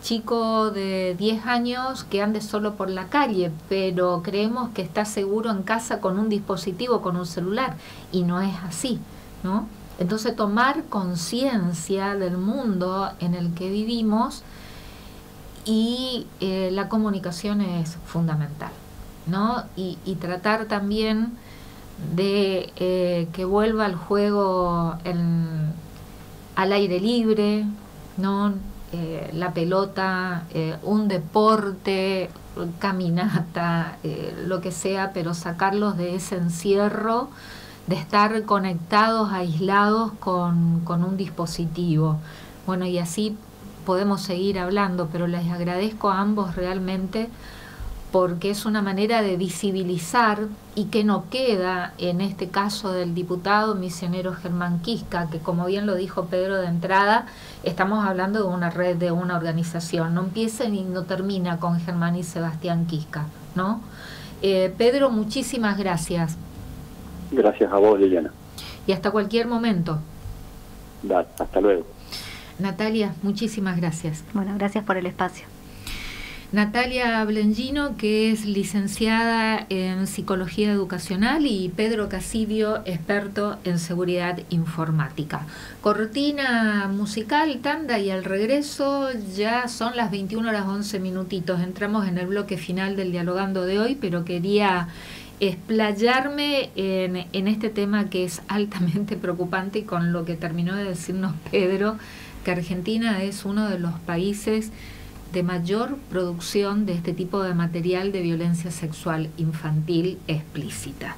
chico de 10 años que ande solo por la calle, pero creemos que está seguro en casa con un dispositivo, con un celular, y no es así, ¿no? Entonces, tomar conciencia del mundo en el que vivimos, y la comunicación es fundamental, ¿no? Y tratar también de que vuelva el juego al aire libre, ¿no? La pelota, un deporte, caminata, lo que sea, pero sacarlos de ese encierro, de estar conectados, aislados con un dispositivo. Bueno, y así podemos seguir hablando, pero les agradezco a ambos realmente, porque es una manera de visibilizar, y que no queda en este caso del diputado misionero Germán Quisca, que, como bien lo dijo Pedro de entrada, estamos hablando de una red, de una organización, no empieza ni no termina con Germán y Sebastián Quisca, ¿no? Pedro, muchísimas gracias. Gracias a vos, Liliana. Y hasta cualquier momento. Dale, hasta luego. Natalia, muchísimas gracias. Bueno, gracias por el espacio. Natalia Blengino, que es licenciada en Psicología Educacional, y Pedro Casidio, experto en seguridad informática. Cortina musical, tanda, y al regreso ya son las 21:11. Entramos en el bloque final del Dialogando de hoy, pero quería explayarme en este tema que es altamente preocupante, y con lo que terminó de decirnos Pedro, que Argentina es uno de los países de mayor producción de este tipo de material de violencia sexual infantil explícita.